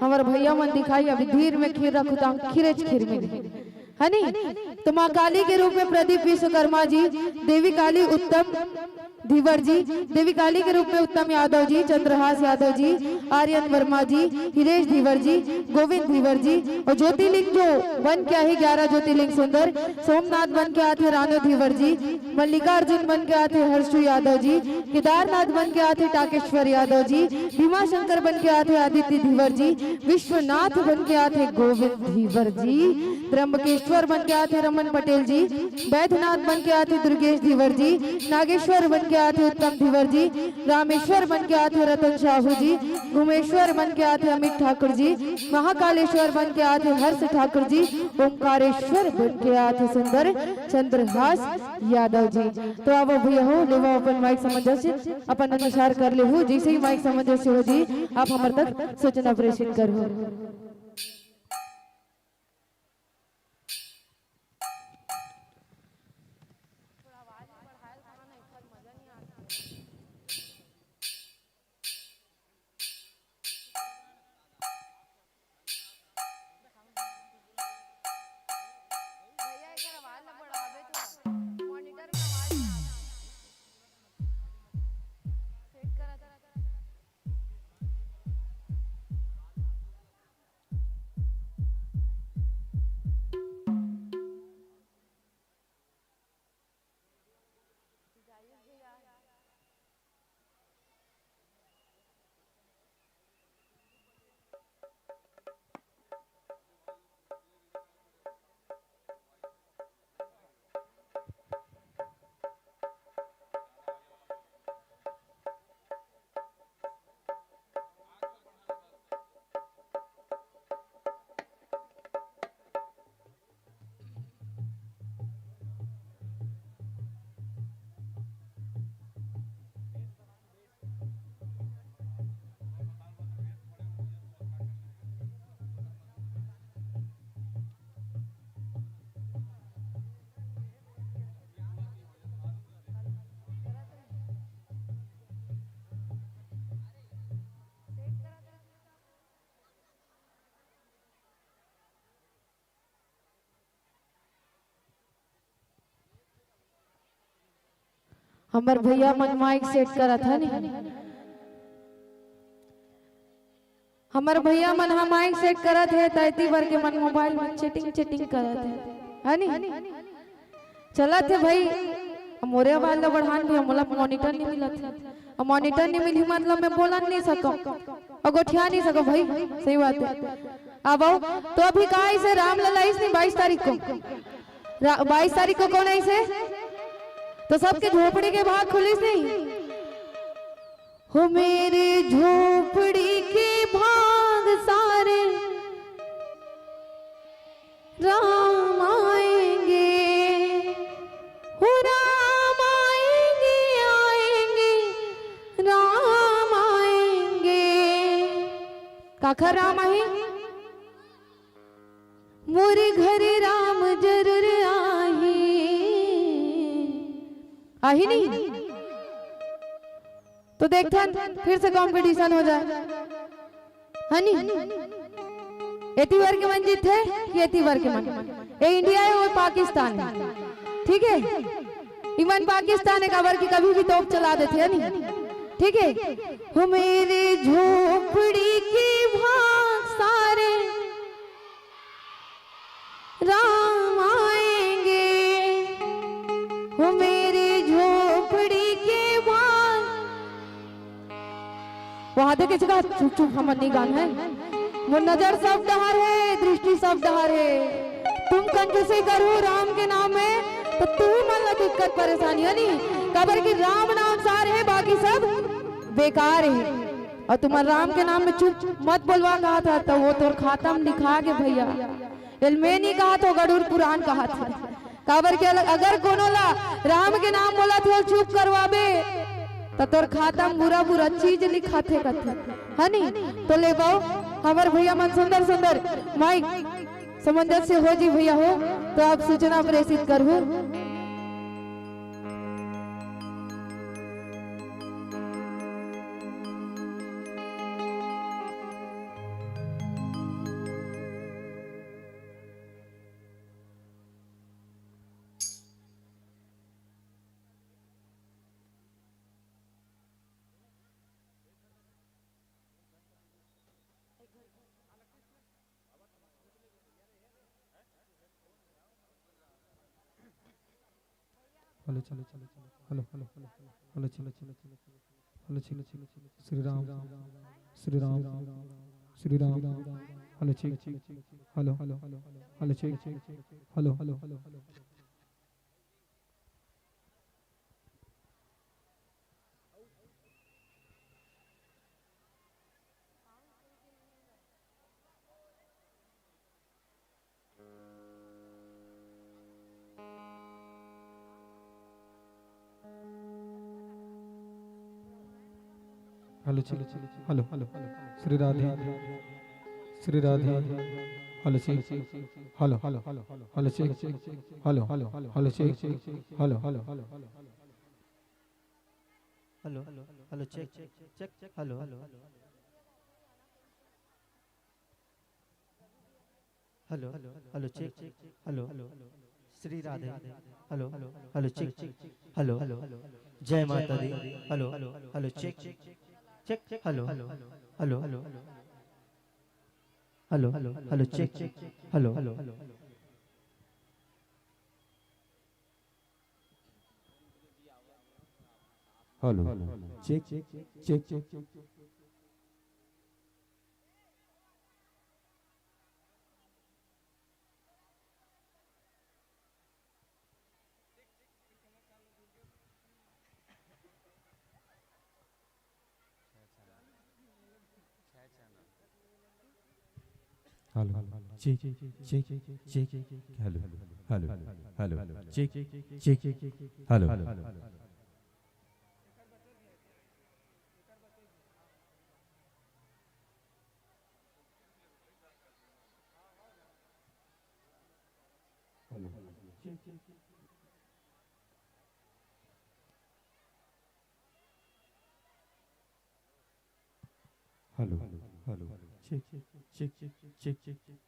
हमारे भैया मन दिखाई अभी धीर में खीर रखुता खीरेच खीर में है नी। तो माँ काली के रूप में प्रदीप विश्वकर्मा जी, देवी काली उत्तम धीवर जी, देवी काली के रूप में उत्तम यादव जी, चंद्रहास यादव जी, आर्यन वर्मा जी, हिरेश धीवर जी, गोविंद धीवर जी। और ज्योतिर्लिंग जो बन के आए 11 ज्योतिर्लिंग सुंदर सोमनाथ बन के आते रानो धीवर जी, मल्लिकार्जुन बन के आते हर्षु यादव जी, केदारनाथ बन के आते टाकेश्वर यादव जी, भीमा शंकर बन के आते आदित्य धीवर जी, विश्वनाथ बन के आते गोविंद धीवर जी, त्र्यंबकेश्वर बन के आते रमन पटेल जी, वैद्यनाथ बन के आते दुर्गेश धीवर जी, नागेश्वर बन के आते उत्तम धीवर जी, रामेश्वर बन के आते रतन साहू जी, घुमेश्वर बन के आते अमित ठाकुर जी, महाकालेश्वर बन के आते हर्ष ठाकुर जी, ओंकारेश्वर बन के आते सुंदर चंद्रहास यादव जी। तो अब भैया हो ले अपन माइक सामंजस्य अपन अनुसार कर ले हो। जैसे ही माइक सामंजस्य हो जी आप हमारे तक सूचना प्रेषित करो। हमार भैया मन माइक सेट करा था नहीं। हमारे भैया मन हम माइक सेट करत है तैती बार के मन मोबाइल में चेटिंग करत है नी चलत है भाई। मोरे वाला बढ़ान भी हमला मॉनिटर नहीं मिलत है और मॉनिटर नहीं मिली मतलब मैं बोला नहीं सकूं और गोठिया नहीं सकूं भाई, सही बात है। अब आओ तो अभी कहाँ से रामलला इस नहीं 22 तारीख को 22 तारीख को कौन ऐसे तो सबके झोपड़ी के भाग खुलिस नहीं हो मेरे झोपड़ी के भाग सारे राम आएंगे हो राम आएंगे आएंगे राम आएंगे काखर राम आई मोरे घरे राम जरूर आही नहीं तो देखते फिर से कंपटीशन हो जाए हनी एती बार के मन जीत है कि एती बार के मन ये इंडिया है और पाकिस्तान है, ठीक है। ईमान पाकिस्तान है खबर की कभी भी तोप चला देते है नहीं, ठीक है। हो मेरे झोपड़ी के भाग सारे राम आएंगे हो मेरे झोपड़ी के भाग वहां देखे चुका चुप चुप हम नहीं गान है वो नजर सब डहार है दृष्टि सब डहार है तुम कंजूसी करो राम के नाम में तो तू मन ला दिक्कत परेशानी है नहीं कबर की राम नाम सार है बाकी सब बेकार है और तुम्हारे राम के नाम में चुप मत बोलवा कहा था तो वो तो खाता में लिखा के भैया में नहीं कहा तो गरुड़ पुराण कहा था काबर के अगर कोनो ला राम के नाम बोला थे और चुप करवाबे तो तोर खाता में बुरा बुरा चीज लिखा थे कथे हनी तो ले बाओ हमार भैया मन सुंदर सुंदर माइक समंजस से हो जी भैया हो तो आप सूचना प्रेषित करो। हेलो चलो चलो हेलो हेलो हेलो चलो चलो हेलो चलो चलो श्री राम श्री राम श्री राम हेलो ठीक हेलो हेलो हेलो ठीक हेलो हेलो हेलो चलो hello hello Shri Radhe Shri Radhe hello check hello hello hello check hello hello hello check hello hello hello hello hello check check hello hello hello hello check hello Shri Radhe hello hello check hello जय माता दी hello hello check check hello hello hello hello hello check hello hello hello check check hello check check check hello hello hello check check hello hello hello hello check check check check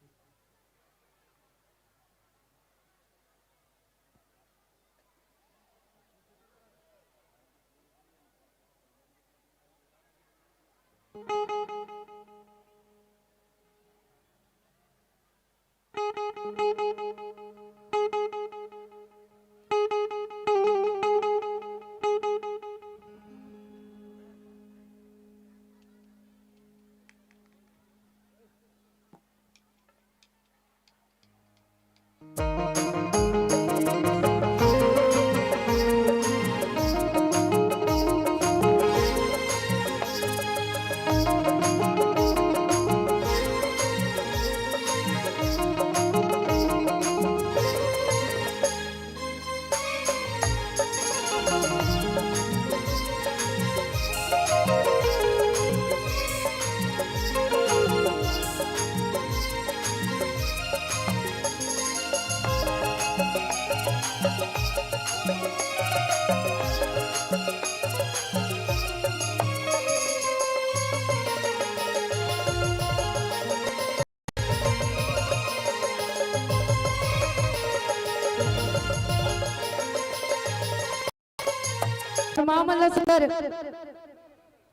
मामला सुंदर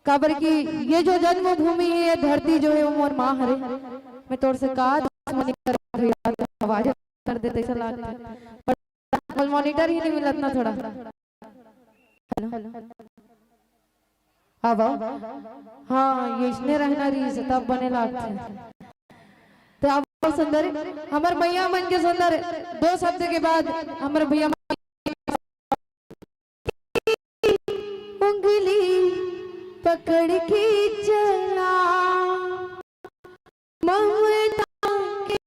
काबर की ये जो जन्मभूमि है, ये धरती जो है वो मोर माँ हरे। मैं तोड़ से कहा मॉनिटर आवाज कर देते ऐसा लगता पर मॉनिटर ही नहीं मिलत ना थोड़ा। हेलो अब हाँ ये इसने रहना रही से तब बने लगते। तो अब सुंदर हमारे भैया मन के सुंदर दो शब्द के बाद हमारे भैया उंगली पकड़ के चला ममता के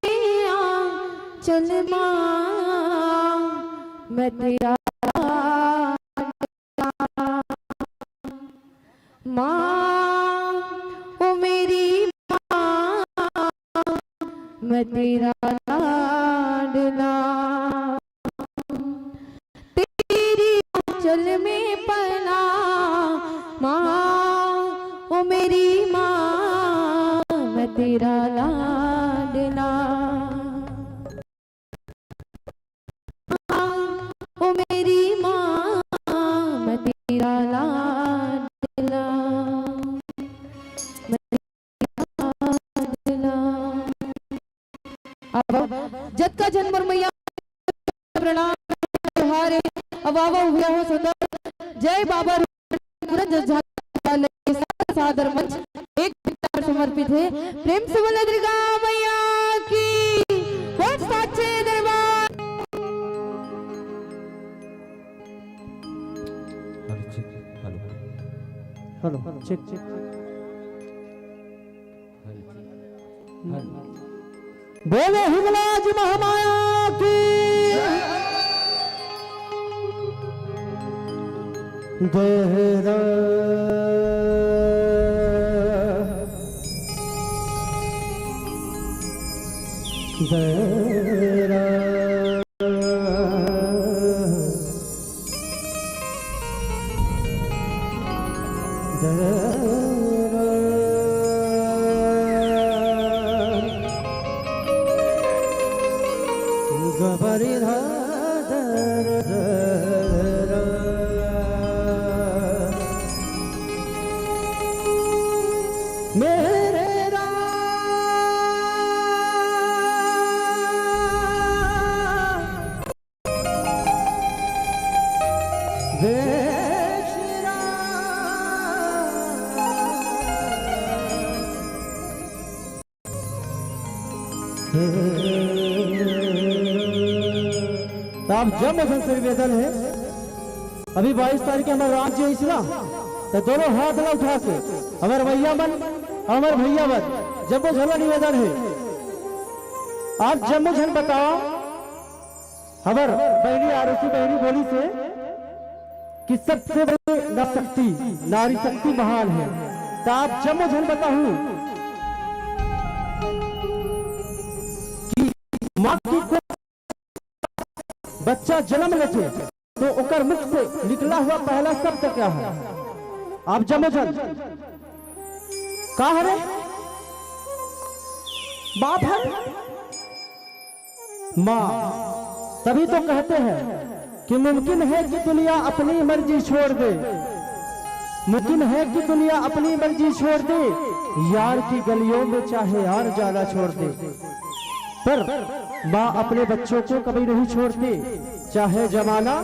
चल मैं तेरा माँ ओ मेरी माँ मैं तेरा लाडला तेरी चल में पला माँ ओ मेरी माँ मैं तेरा लाडला ओ मेरी माँ मैं तेरा लाडला मैं तेरा लाडला। अब जत का जन्म और मैया प्रणाम हारे अब आवा हुआ हो सुंदर जय बाबा सादर मंच एक पर समर्पित है। प्रेम से बोले दुर्गा मैया की बहुत साचे दरबार। हेलो चेक चेक बोले हिंगलाज महामाया की देहरा देहरा आप जब मुझे निवेदन है अभी 22 तारीख हमारा राज्य इसरा तो दोनों हाथ ना उठा के हमारे भैया मन हमारे भैया मन जब झला निवेदन है आप जब मुझे बताओ हमार बहनी आरुषि बहनी बोली से कि सबसे बड़ी शक्ति नारी शक्ति महान है। तो आप जब मुझे बताऊं कि माँ की बच्चा जन्म लेते तो ओकर मुख से निकला हुआ पहला शब्द क्या है? आप जमोजन कहा है बाप है माँ। तभी तो कहते हैं कि मुमकिन है कि दुनिया अपनी मर्जी छोड़ दे, मुमकिन है कि दुनिया अपनी मर्जी छोड़ दे, यार की गलियों में चाहे यार जाला छोड़ दे, पर माँ अपने बच्चों को कभी नहीं छोड़ती, चाहे जमाना।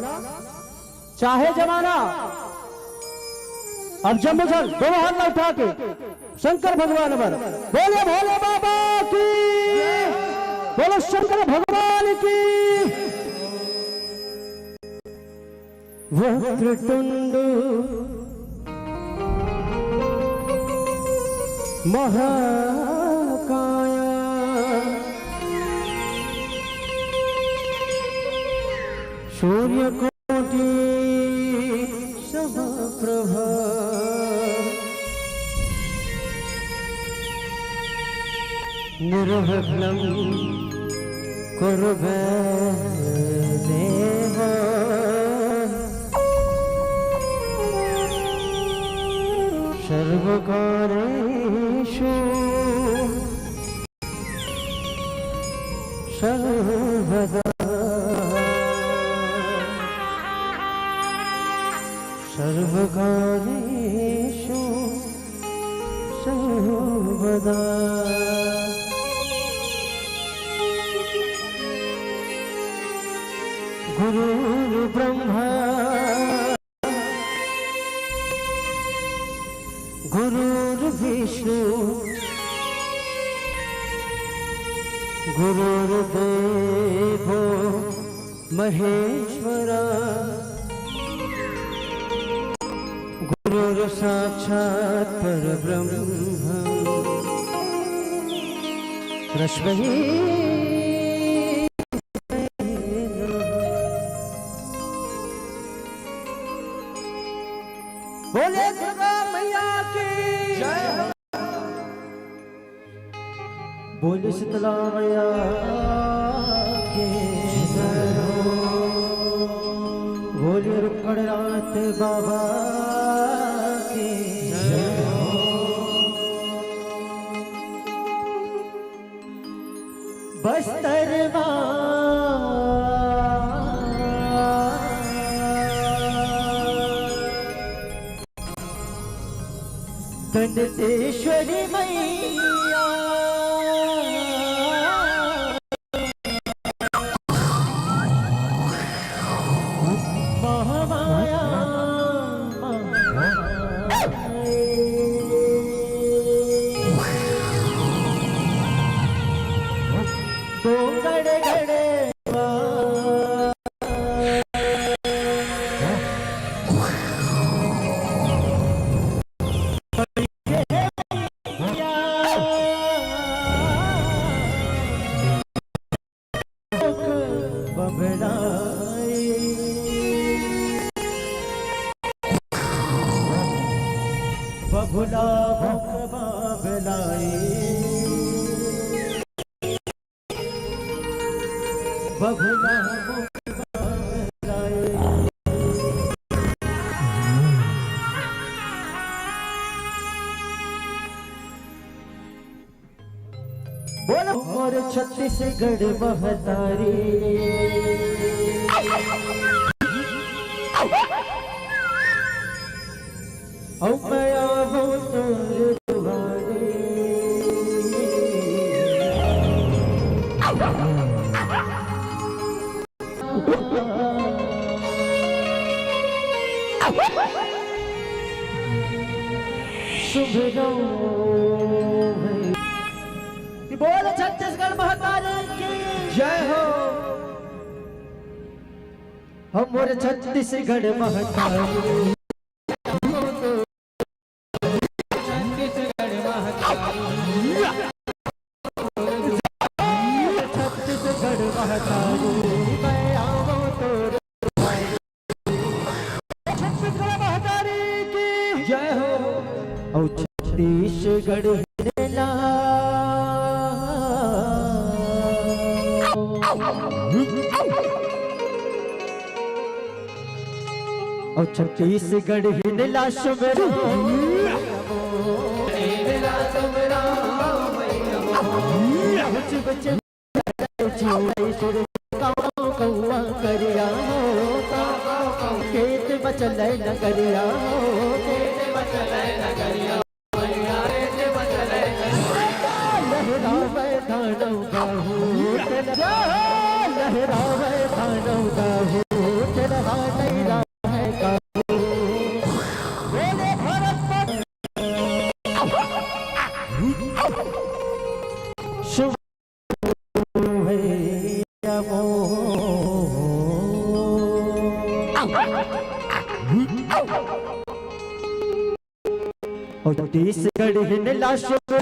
अब जम्मूजल दोनों हाथ में उठा के शंकर भगवान पर बोले भोले बाबा की, बोलो शंकर भगवान की। वक्रतुंड महाकाय सूर्यकोटि समप्रभ निर्विघ्नं कुरु मे देव। सर्वकारेषु सर्वदा सर्वकारेषु सर्वदा। गुरुर्ब्रह्मा गुरुर्विष्णु गुरुर्देवो महेश्वरा गुरुर्साक्षात् परब्रह्म तस्मै बोले दुर्गा मैया की जय। बोले शीतला मैया की जय। बोले रुक्मणनाथ बाबा की जय। बस्तर दंडेश्वरी मैया महामाया तो गड़े गड़े बबुला बाबलाई बबुला बाबलाई। बोलो और छत्तीसगढ़ महतारी औ मैं आवूं तोरे दुआरे। सुबह बोल छत्तीसगढ़ महतारी की जय हो। हमारे छत्तीसगढ़ महतारी जय हो। और छत्तीसगढ़ हिरला और छत्तीसगढ़ हिरला सुमरा कौआ करिया खेत बचल न करिया लहरा बैठा नौका काहू तेरा नहीं रहा है काहू बोले भारत शुभ छत्तीसगढ़ हिंडला शुभ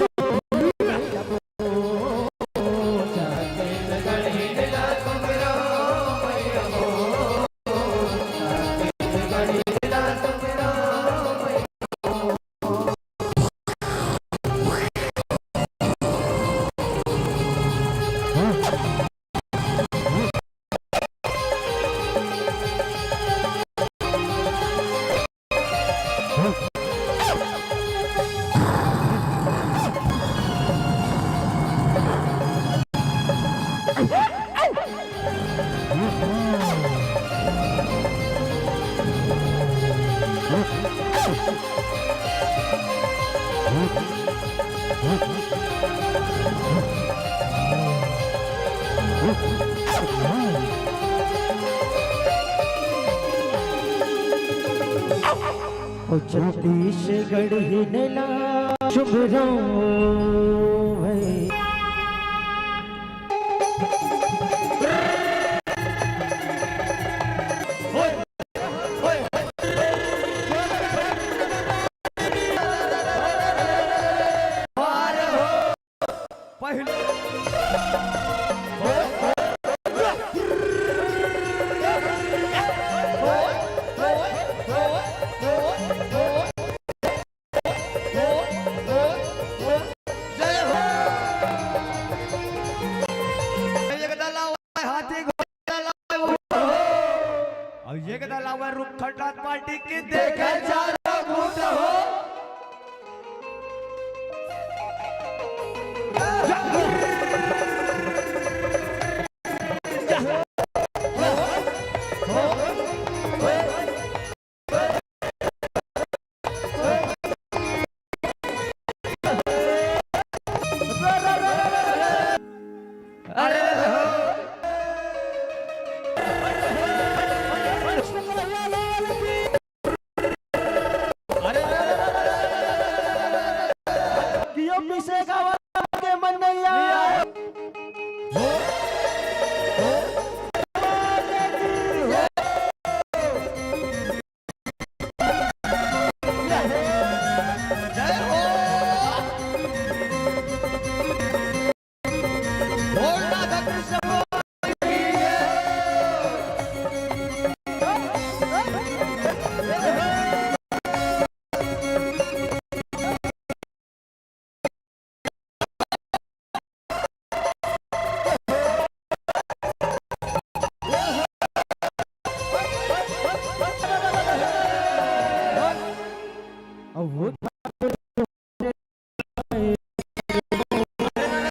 छत्तीसगढ़ हिंडला शुभ और ये कदा लावा रूप खटरात पार्टी की देखे चारों भूत हो